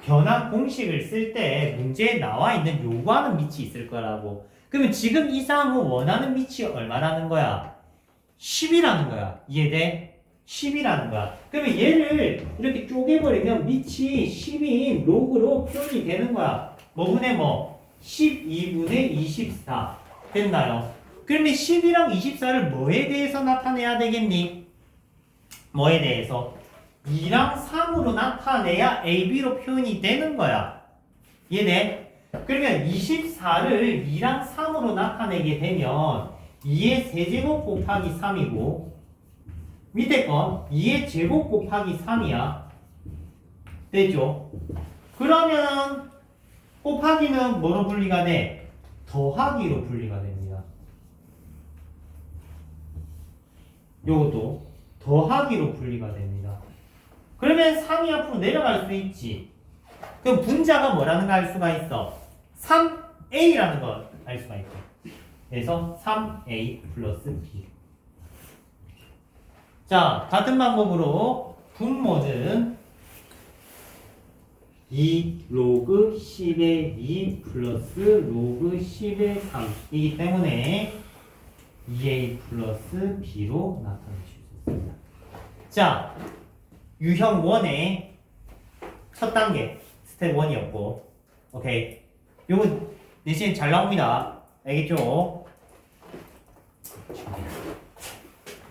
변화 공식을 쓸 때 문제에 나와 있는 요구하는 밑이 있을 거라고. 그러면 지금 이 사람은 원하는 밑이 얼마라는 거야? 10이라는 거야. 이해돼? 10이라는 거야. 그러면 얘를 이렇게 쪼개버리면 밑이 10인 로그로 표현이 되는 거야. 뭐분의 뭐? 12분의 24 됐나요? 그러면 10이랑 24를 뭐에 대해서 나타내야 되겠니? 뭐에 대해서? 2랑 3으로 나타내야 AB로 표현이 되는 거야. 이해돼? 그러면 24를 2랑 3으로 나타내게 되면 2의 세제곱 곱하기 3이고 밑에 건 2의 제곱 곱하기 3이야. 되죠? 그러면 곱하기는 뭐로 분리가 돼? 더하기로 분리가 됩니다. 요것도 더하기로 분리가 됩니다. 그러면 3이 앞으로 내려갈 수 있지. 그럼 분자가 뭐라는 거 알 수가 있어? 3a라는 거 알 수가 있죠. 그래서 3a 플러스 b. 자, 같은 방법으로 분모는 2 로그 10의 2 플러스 로그 10의 3이기 때문에 2a 플러스 b로 나타낼 수 있습니다. 자, 유형 1의 첫 단계 스텝 1이었고, 오케이. 요거 내신 잘 나옵니다. 알겠죠?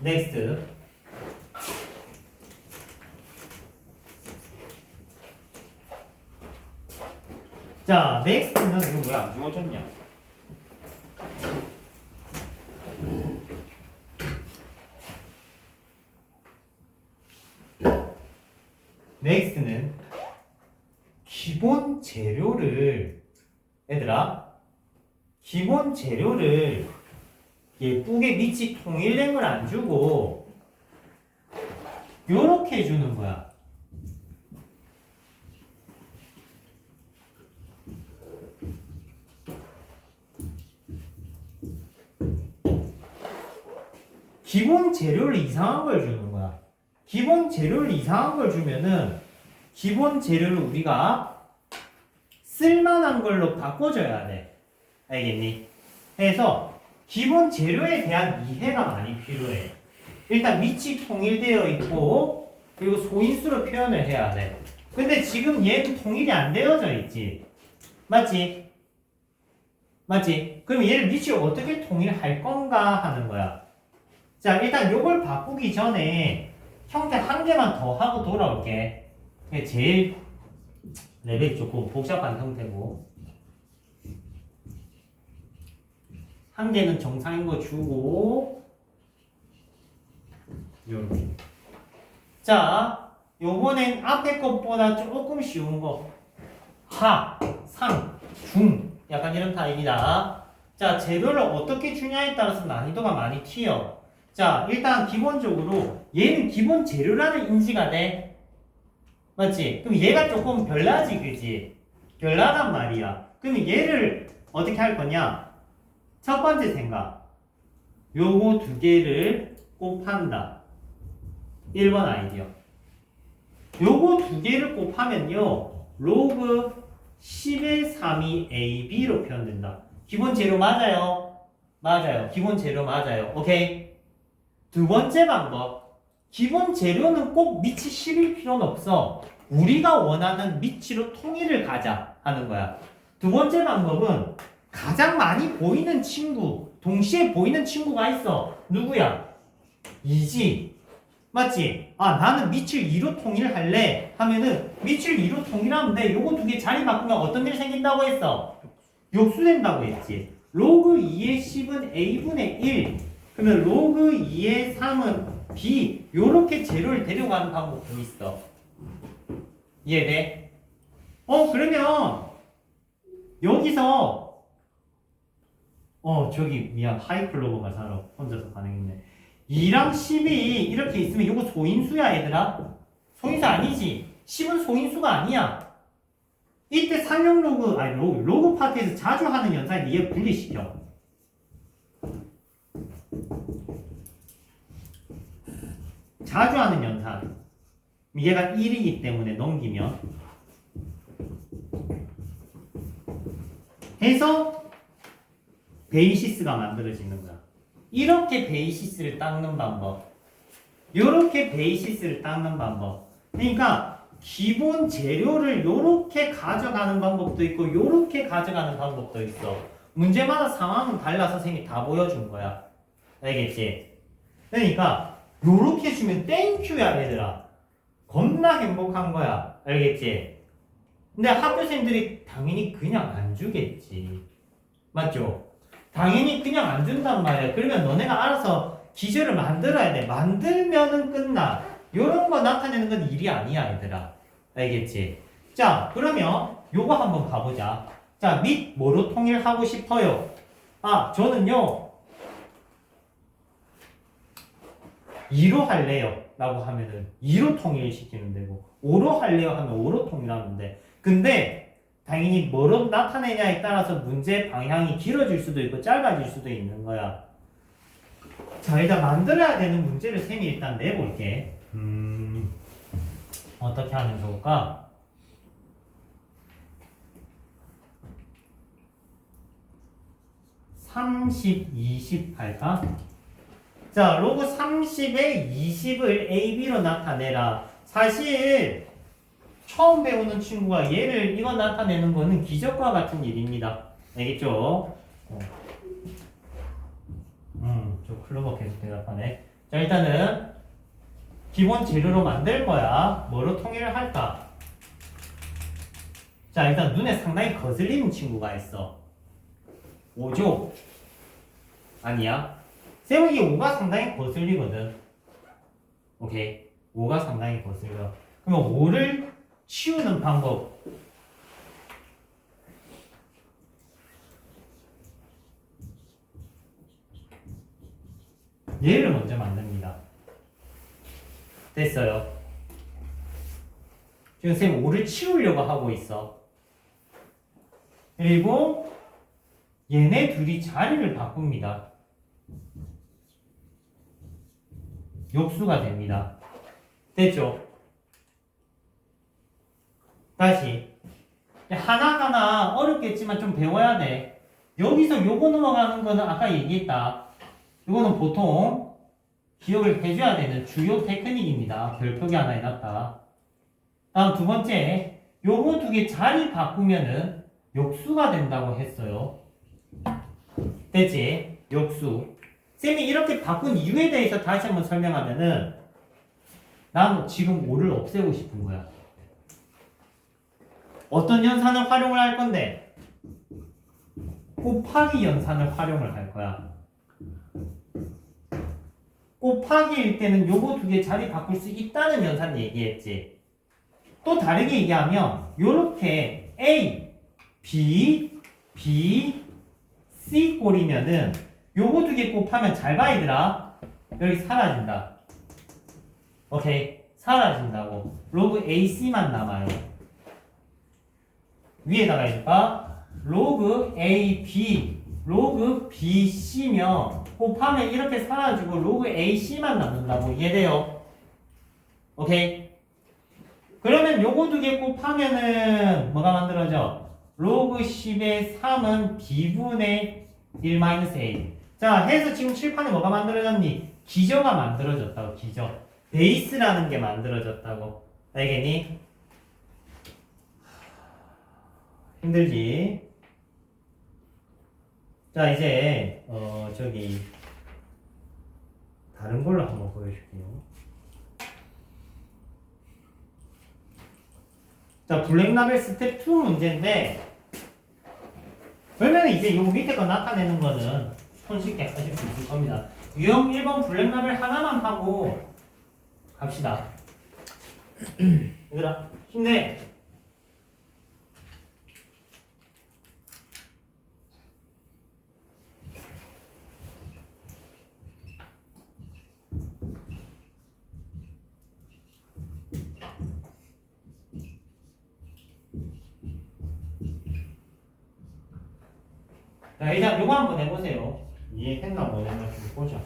넥스트. 자, 넥스트는 이거 왜 안 주어졌냐? 넥스트는 기본 재료를 얘들아 기본 재료를 예쁘게 밑이 통일된 걸 안 주고 요렇게 주는 거야. 기본 재료를 이상한 걸 주는 거야. 기본 재료를 이상한 걸 주면은 기본 재료를 우리가 쓸만한 걸로 바꿔줘야 돼. 알겠니? 그래서 기본 재료에 대한 이해가 많이 필요해. 일단 밑이 통일되어 있고 그리고 소인수로 표현을 해야 돼. 근데 지금 얘는 통일이 안 되어져 있지. 맞지? 맞지? 그럼 얘를 밑이 어떻게 통일할 건가 하는 거야. 자, 일단 요걸 바꾸기 전에 형태 한 개만 더 하고 돌아올게. 그게 제일 레벨이 조금 복잡한 형태고 한 개는 정상인 거 주고 요렇게. 자, 요번엔 앞에 것보다 조금 쉬운 거 하, 상, 중 약간 이런 타입이다. 자, 재료를 어떻게 주냐에 따라서 난이도가 많이 튀어. 자, 일단 기본적으로 얘는 기본 재료라는 인지가 돼. 맞지? 그럼 얘가 조금 별나지, 그지? 별나단 말이야. 그럼 얘를 어떻게 할 거냐? 첫 번째 생각. 요거 두 개를 곱한다. 1번 아이디어. 요거 두 개를 곱하면요. 로그 10의 3이 AB로 표현된다. 기본 재료 맞아요? 맞아요. 기본 재료 맞아요. 오케이? 두 번째 방법. 기본 재료는 꼭 밑이 10일 필요는 없어. 우리가 원하는 밑으로 통일을 가자 하는 거야. 두 번째 방법은 가장 많이 보이는 친구, 동시에 보이는 친구가 있어. 누구야? 2지. 맞지? 아, 나는 밑을 2로 통일할래 하면은 밑을 2로 통일하면 돼. 요거 두 개 자리 바꾸면 어떤 일이 생긴다고 했어? 역수된다고 했지. 로그 2의 10은 A분의 1. 그러면 로그 2의 3은 B. 요렇게 재료를 데려가는 방법도 있어. 이해돼? 그러면 여기서 저기 미안 하이클로버가 살아. 혼자서 반응했네. 2랑 10이 이렇게 있으면 이거 소인수야 얘들아? 소인수 아니지? 10은 소인수가 아니야. 이때 상용 로그, 아니 로그 파트에서 자주 하는 연산을 얘 분리시켜. 자주 하는 연산. 얘가 1이기 때문에 넘기면 해서 베이시스가 만들어지는 거야. 이렇게 베이시스를 닦는 방법. 이렇게 베이시스를 닦는 방법. 그러니까 기본 재료를 이렇게 가져가는 방법도 있고 이렇게 가져가는 방법도 있어. 문제마다 상황은 달라서 선생님이 다 보여준 거야. 알겠지? 그러니까 이렇게 주면 땡큐야 얘들아. 겁나 행복한 거야. 알겠지? 근데 학교생들이 당연히 그냥 안 주겠지. 맞죠? 당연히 그냥 안 준단 말이야. 그러면 너네가 알아서 기절을 만들어야 돼. 만들면은 끝나. 요런 거 나타내는 건 일이 아니야, 얘들아. 알겠지? 자, 그러면 요거 한번 가보자. 자, 및 뭐로 통일하고 싶어요? 아, 저는요 2로 할래요 라고 하면은 2로 통일시키면 되고 5로 할래요 하면 5로 통일하면 돼. 근데 당연히 뭐로 나타내냐에 따라서 문제 방향이 길어질 수도 있고 짧아질 수도 있는 거야. 자, 일단 만들어야 되는 문제를 쌤이 일단 내볼게. 어떻게 하면 좋을까? (30, 20) 할까? 자, 로그 30에 20을 AB로 나타내라. 사실 처음 배우는 친구가 얘를 이거 나타내는 거는 기적과 같은 일입니다. 알겠죠? 저 클로버 계속 대답하네. 자, 일단은 기본 재료로 만들 거야. 뭐로 통일을 할까? 자, 일단 눈에 상당히 거슬리는 친구가 있어. 5죠? 아니야. 쌤은 이 5가 상당히 거슬리거든. 오케이. 5가 상당히 거슬려. 그러면 5를 치우는 방법. 얘를 먼저 만듭니다. 됐어요. 지금 쌤 5를 치우려고 하고 있어. 그리고 얘네 둘이 자리를 바꿉니다. 역수가 됩니다. 됐죠? 다시 하나하나 어렵겠지만 좀 배워야 돼. 여기서 요거 넘어가는 거는 아까 얘기했다. 요거는 보통 기억을 해줘야 되는 주요 테크닉입니다. 별표기 하나 해놨다. 다음 두 번째, 요거 두 개 자리 바꾸면은 역수가 된다고 했어요. 됐지? 역수. 쌤이 이렇게 바꾼 이유에 대해서 다시 한번 설명하면은 난 지금 5를 없애고 싶은 거야. 어떤 연산을 활용을 할 건데? 곱하기 연산을 활용을 할 거야. 곱하기일 때는 요거 두 개 자리 바꿀 수 있다는 연산 얘기했지. 또 다르게 얘기하면 요렇게 A, B, B, C 꼴이면은 요거 두 개 곱하면 잘 봐 얘들아. 여기 사라진다. 오케이. 사라진다고. 로그 AC만 남아요. 위에다가 해줄까? 로그 AB, 로그 BC면 곱하면 이렇게 사라지고 로그 AC만 남는다고. 이해돼요? 오케이. 그러면 요거 두 개 곱하면은 뭐가 만들어져? 로그 10의 3은 B분의 1-A. 자, 해서 지금 칠판에 뭐가 만들어졌니? 기저가 만들어졌다고. 기저. 베이스라는 게 만들어졌다고. 알겠니? 힘들지? 자, 이제 저기 다른 걸로 한번 보여줄게요. 자, 블랙라벨 스텝 2 문제인데 그러면 이제 요 밑에 거 나타내는 거는 손쉽게 하실 수 있을 겁니다. 유형 1번 블랙라벨 하나만 하고 갑시다. 얘들아, 힘내. 자, 일단 요거 한번 해보세요. 이해했나 모르겠나 좀 보자.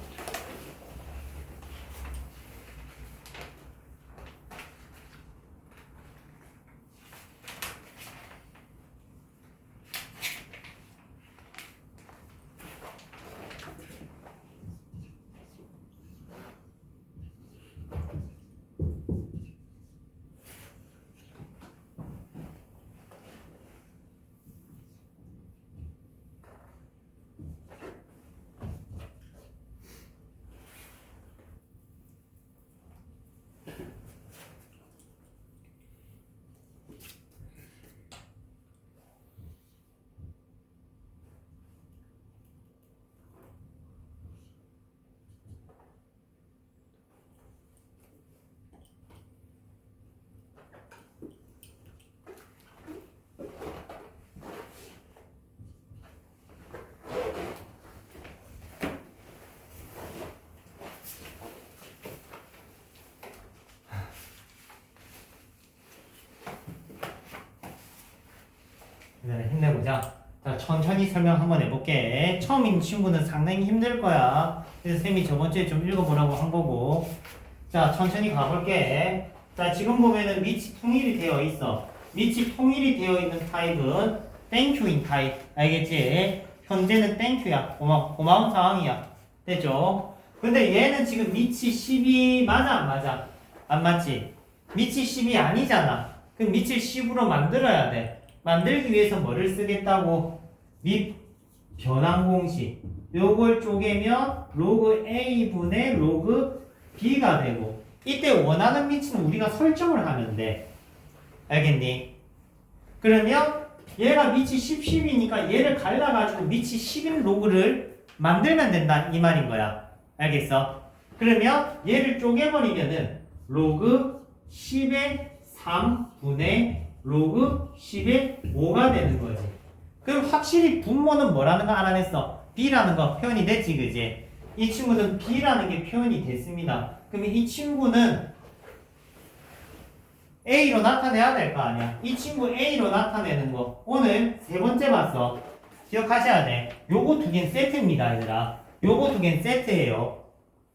힘내보자. 자, 천천히 설명 한번 해볼게. 처음인 친구는 상당히 힘들 거야. 그래서 쌤이 저번주에 좀 읽어보라고 한 거고. 자, 천천히 가볼게. 자, 지금 보면은 밑이 통일이 되어 있어. 밑이 통일이 되어 있는 타입은 땡큐인 타입. 알겠지? 현재는 땡큐야. 고마운 상황이야. 됐죠? 근데 얘는 지금 밑이 10이 맞아, 안 맞아? 안 맞지? 밑이 10이 아니잖아. 그럼 밑을 10으로 만들어야 돼. 만들기 위해서 뭐를 쓰겠다고? 밑 변환 공식. 요걸 쪼개면 로그 A분의 로그 B가 되고, 이때 원하는 밑은 우리가 설정을 하면 돼. 알겠니? 그러면 얘가 밑이 10, 10이니까 얘를 갈라가지고 밑이 10인 로그를 만들면 된다 이 말인 거야. 알겠어? 그러면 얘를 쪼개버리면은 로그 10의 3분의 로그 10의 5가 되는 거지. 그럼 확실히 분모는 뭐라는 거 알아냈어? B라는 거 표현이 됐지, 그지? 이 친구는 B라는 게 표현이 됐습니다. 그러면 이 친구는 A로 나타내야 될 거 아니야? 이 친구 A로 나타내는 거 오늘 세 번째 봤어. 기억하셔야 돼. 요거 두 개는 세트입니다, 얘들아. 요거 두 개는 세트예요.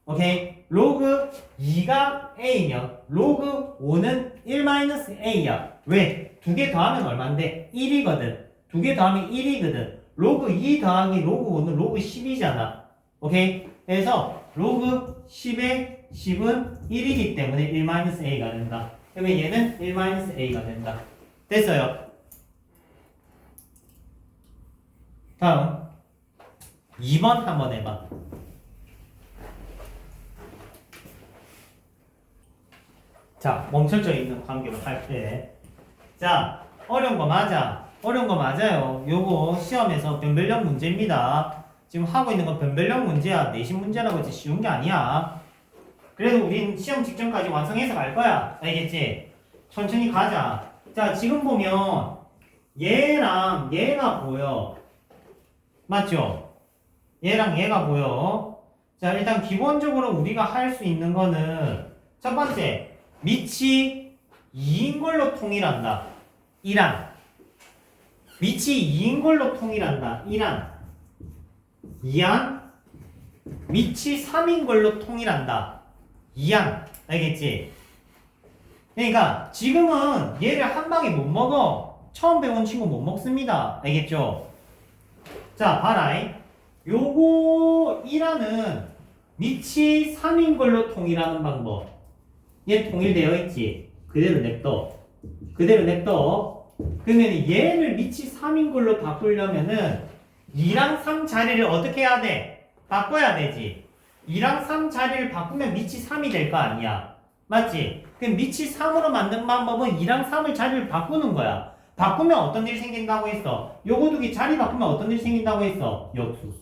오케이? 로그 2가 A면 로그 5는 1-A야. 왜? 두 개 더하면 얼만데? 1이거든. 두 개 더하면 1이거든. 로그 2 더하기 로그 5는 로그 10이잖아. 오케이? 그래서 로그 10의 10은 1이기 때문에 1-A가 된다. 그러면 얘는 1-A가 된다. 됐어요. 다음 2번 한번 해봐. 자, 멈춰져 있는 관계로 할 때. 자, 어려운 거 맞아. 어려운 거 맞아요. 요거 시험에서 변별력 문제입니다. 지금 하고 있는 건 변별력 문제야. 내신 문제라고 해서 쉬운 게 아니야. 그래도 우린 시험 직전까지 완성해서 갈 거야. 알겠지? 천천히 가자. 자, 지금 보면 얘랑 얘가 보여. 맞죠? 얘랑 얘가 보여. 자, 일단 기본적으로 우리가 할 수 있는 거는 첫 번째, 밑이 2인 걸로 통일한다. 1항. 밑이 2인 걸로 통일한다. 1항. 2항. 밑이 3인 걸로 통일한다. 2항. 알겠지? 그러니까 지금은 얘를 한 방에 못 먹어. 처음 배운 친구 못 먹습니다. 알겠죠? 자, 봐라. 요거 1항은 밑이 3인 걸로 통일하는 방법. 얘 통일되어 있지. 그대로 냅둬. 그대로 냅둬. 그러면 얘를 밑이 3인 걸로 바꾸려면은 2랑 3 자리를 어떻게 해야 돼? 바꿔야 되지. 2랑 3 자리를 바꾸면 밑이 3이 될 거 아니야. 맞지? 그럼 밑이 3으로 만든 방법은 2랑 3을 자리를 바꾸는 거야. 바꾸면 어떤 일이 생긴다고 했어? 요거 두 개 자리 바꾸면 어떤 일이 생긴다고 했어? 역수수.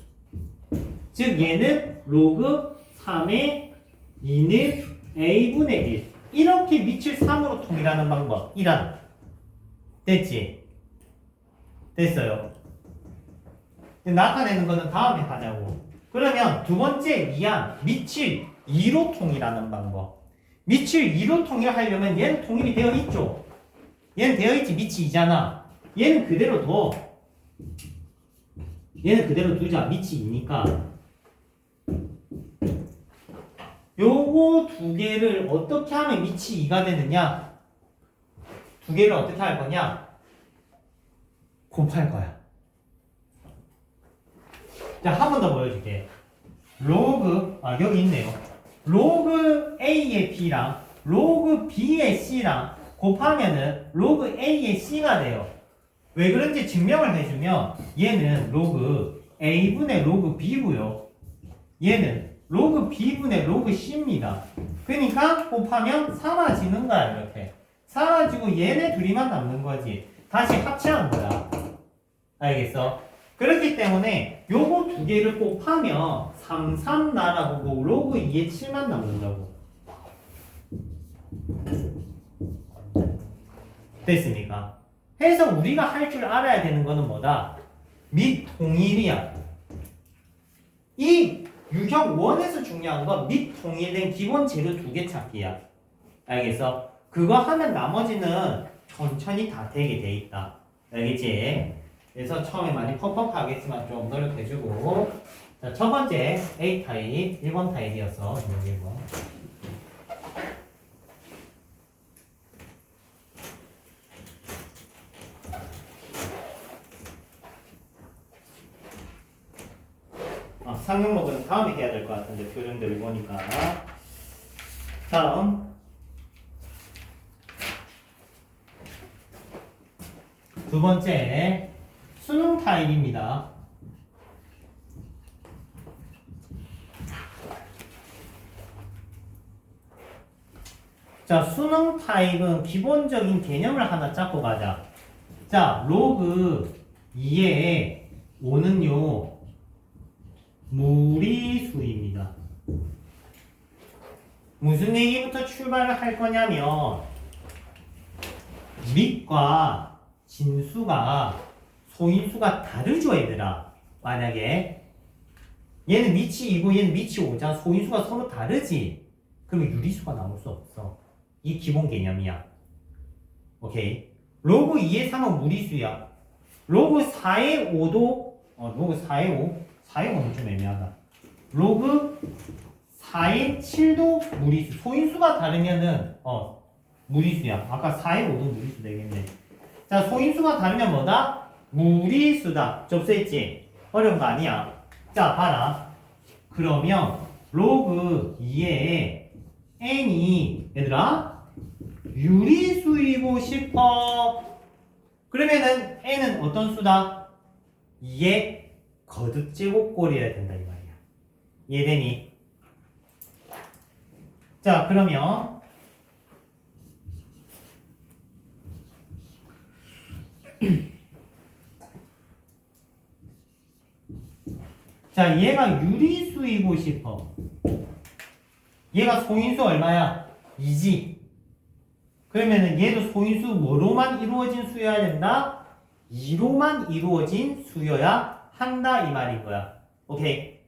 즉 얘는 로그 3의 2는 A분의 1. 이렇게 밑을 3으로 통일하는 방법. 1항. 됐지? 됐어요. 나타내는 거는 다음에 하자고. 그러면 두 번째 2항. 밑을 2로 통일하는 방법. 밑을 2로 통일하려면 얘는 통일이 되어 있죠? 얘는 되어 있지. 밑이 2잖아. 얘는 그대로 둬. 얘는 그대로 두자. 밑이 2니까. 요거 두 개를 어떻게 하면 밑이 2가 되느냐? 두 개를 어떻게 할 거냐? 곱할 거야. 자, 한 번 더 보여줄게. 여기 있네요. 로그 A의 B랑 로그 B의 C랑 곱하면은 로그 A의 C가 돼요. 왜 그런지 증명을 해주면 얘는 로그 A분의 로그 B고요. 얘는 로그 B분의 로그 C입니다. 그러니까 곱하면 사라지는 거야, 이렇게. 사라지고 얘네 둘이만 남는 거지. 다시 합체한 거야. 알겠어? 그렇기 때문에 요거 두 개를 곱하면 3, 3 나라고 로그 2의 7만 남는다고. 됐습니까? 해서 우리가 할 줄 알아야 되는 거는 뭐다? 및 동일이야. 이 유형 1에서 중요한 건 및 동일된 기본 재료 두 개 찾기야. 알겠어? 그거 하면 나머지는 천천히 다 되게 돼 있다. 알겠지? 그래서 처음에 많이 퍽퍽하겠지만 좀 노력해주고. 자, 첫 번째 A타입, 1번 타입이어서 1번. 상용목은 다음에 해야 될 것 같은데 표정들을 보니까. 다음 두 번째 수능 타입입니다. 자, 수능 타입은 기본적인 개념을 하나 잡고 가자. 자, 로그 2에 5는요 무리수입니다. 무슨 얘기부터 출발을 할 거냐면 밑과 진수가 소인수가 다르죠, 얘들아. 만약에 얘는 밑이 2고 얘는 밑이 5잖아. 소인수가 서로 다르지. 그러면 유리수가 나올 수 없어. 이 기본 개념이야. 오케이. 로그 2의 3은 무리수야. 로그 4의 5도 로그 4의 5? 4의 5는 좀 애매하다. 로그 4의 7도 무리수. 소인수가 다르면은 무리수야. 아까 4의 5도 무리수 되겠네. 자, 소인수가 다르면 뭐다? 무리수다. 접수했지? 어려운 거 아니야. 자, 봐라. 그러면 로그 2에 n이 얘들아 유리수이고 싶어. 그러면은 n은 어떤 수다? 2의 거듭제곱꼴이어야 된다 이 말이야. 이해되니? 자, 그러면 자, 얘가 유리수이고 싶어. 얘가 소인수 얼마야? 2지. 그러면은 얘도 소인수 뭐로만 이루어진 수여야 된다? 2로만 이루어진 수여야 한다 이 말인 거야. 오케이?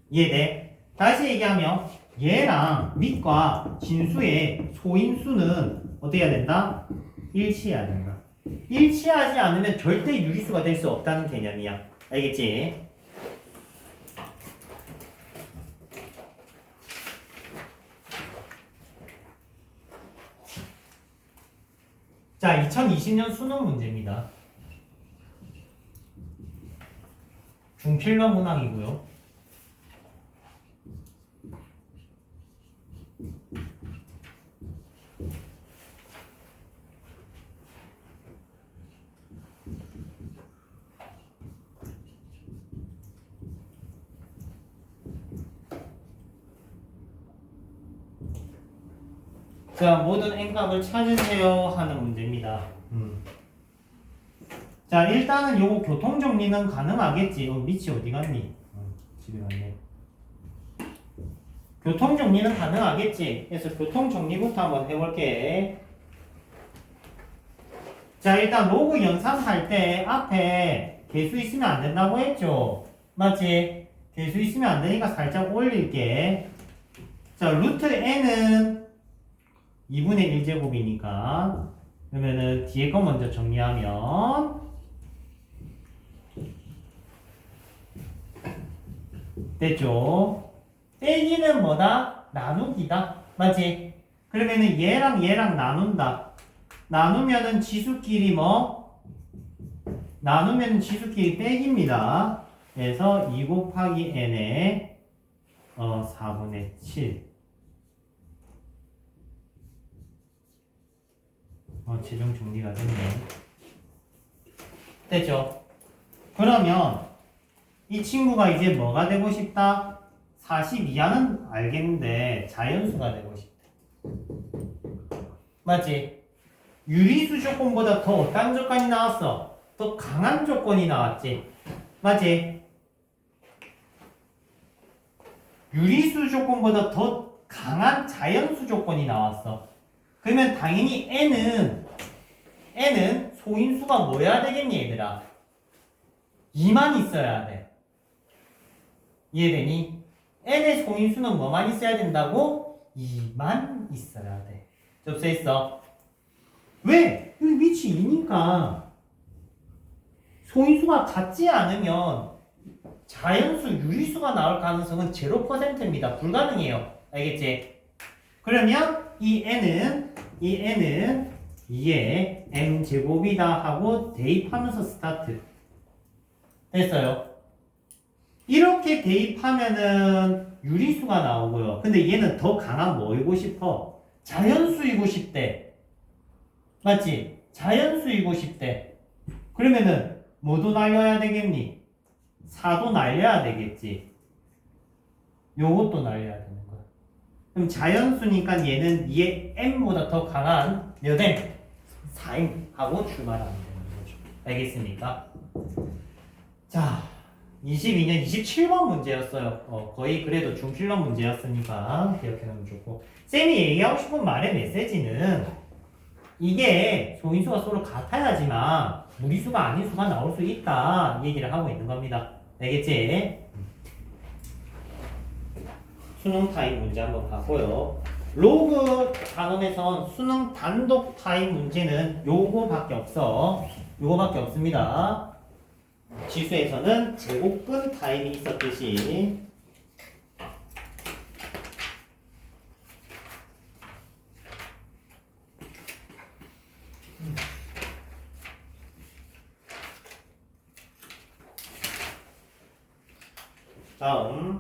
이해돼? 다시 얘기하면 얘랑 밑과 진수의 소인수는 어떻게 해야 된다? 일치해야 된다. 일치하지 않으면 절대 유리수가 될 수 없다는 개념이야. 알겠지? 자, 2020년 수능 문제입니다. 중필러 문항이고요. 자, 모든 n값을 찾으세요 하는 문제입니다. 자, 일단은 요거 교통 정리는 가능하겠지. 밑이 어디 갔니? 집에 갔네. 교통 정리는 가능하겠지. 그래서 교통 정리부터 한번 해볼게. 자, 일단 로그 연산할 때 앞에 개수 있으면 안 된다고 했죠? 맞지? 개수 있으면 안 되니까 살짝 올릴게. 자, 루트 n은 2분의 1제곱이니까 그러면은 뒤에 거 먼저 정리하면 됐죠? 빼기는 뭐다? 나누기다. 맞지? 그러면은 얘랑 얘랑 나눈다. 나누면은 지수끼리 뭐? 나누면은 지수끼리 빼기입니다. 그래서 2 곱하기 n에 4분의 7. 최종 정리가 됐네. 됐죠? 그러면 이 친구가 이제 뭐가 되고 싶다? 40 이하는 알겠는데 자연수가 되고 싶다. 맞지? 유리수 조건보다 더 어떤 조건이 나왔어? 더 강한 조건이 나왔지? 맞지? 유리수 조건보다 더 강한 자연수 조건이 나왔어. 그러면 당연히 n은 소인수가 뭐여야 되겠니 얘들아? 2만 있어야 돼. 이해되니? n의 소인수는 뭐만 있어야 된다고? 2만 있어야 돼. 접수했어? 왜? 여기 위치 2니까 소인수가 같지 않으면 자연수 유리수가 나올 가능성은 0%입니다. 불가능해요. 알겠지? 그러면 이 n은 2의 n제곱이다 하고 대입하면서 스타트. 됐어요? 이렇게 대입하면은 유리수가 나오고요. 근데 얘는 더 강한 뭐이고 싶어? 자연수이고 싶대. 맞지? 자연수이고 싶대. 그러면은 뭐도 날려야 되겠니? 4도 날려야 되겠지. 요것도 날려야 되는 거야. 그럼 자연수니까 얘는 2의 n보다 더 강한 몇 n? 4n 하고 출발하면 되는 거죠. 알겠습니까? 자, 22년 27번 문제였어요. 거의 그래도 중필러 문제였으니까 기억해놓으면 좋고. 쌤이 얘기하고 싶은 말의 메시지는 이게 소인수가 서로 같아야지만 무리수가 아닌 수가 나올 수 있다 얘기를 하고 있는 겁니다. 알겠지? 수능 타입 문제 한번 봤고요. 로그 단원에선 수능 단독 타입 문제는 요거밖에 없어. 요거밖에 없습니다. 지수에서는 제곱근 타입이 있었듯이 다음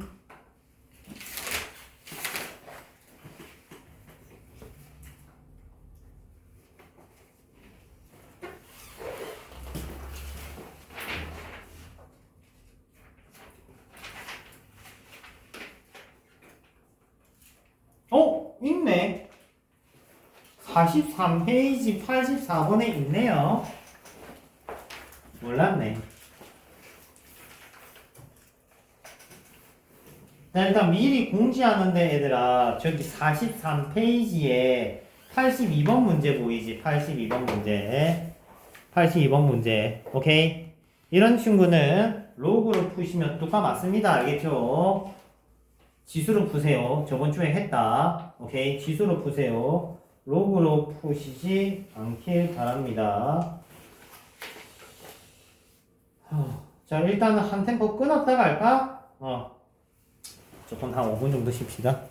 있네. 43페이지 84번에 있네요. 몰랐네. 자, 일단 미리 공지하는데 얘들아, 저기 43페이지에 82번 문제 보이지? 82번 문제. 82번 문제. 오케이? 이런 친구는 로그로 푸시면 뚜까 맞습니다. 알겠죠? 지수로 푸세요. 저번 주에 했다. 오케이? 지수로 푸세요. 로그로 푸시지 않길 바랍니다. 자, 일단은 한 템포 끊었다가 할까? 조금 한 5분 정도 쉽시다.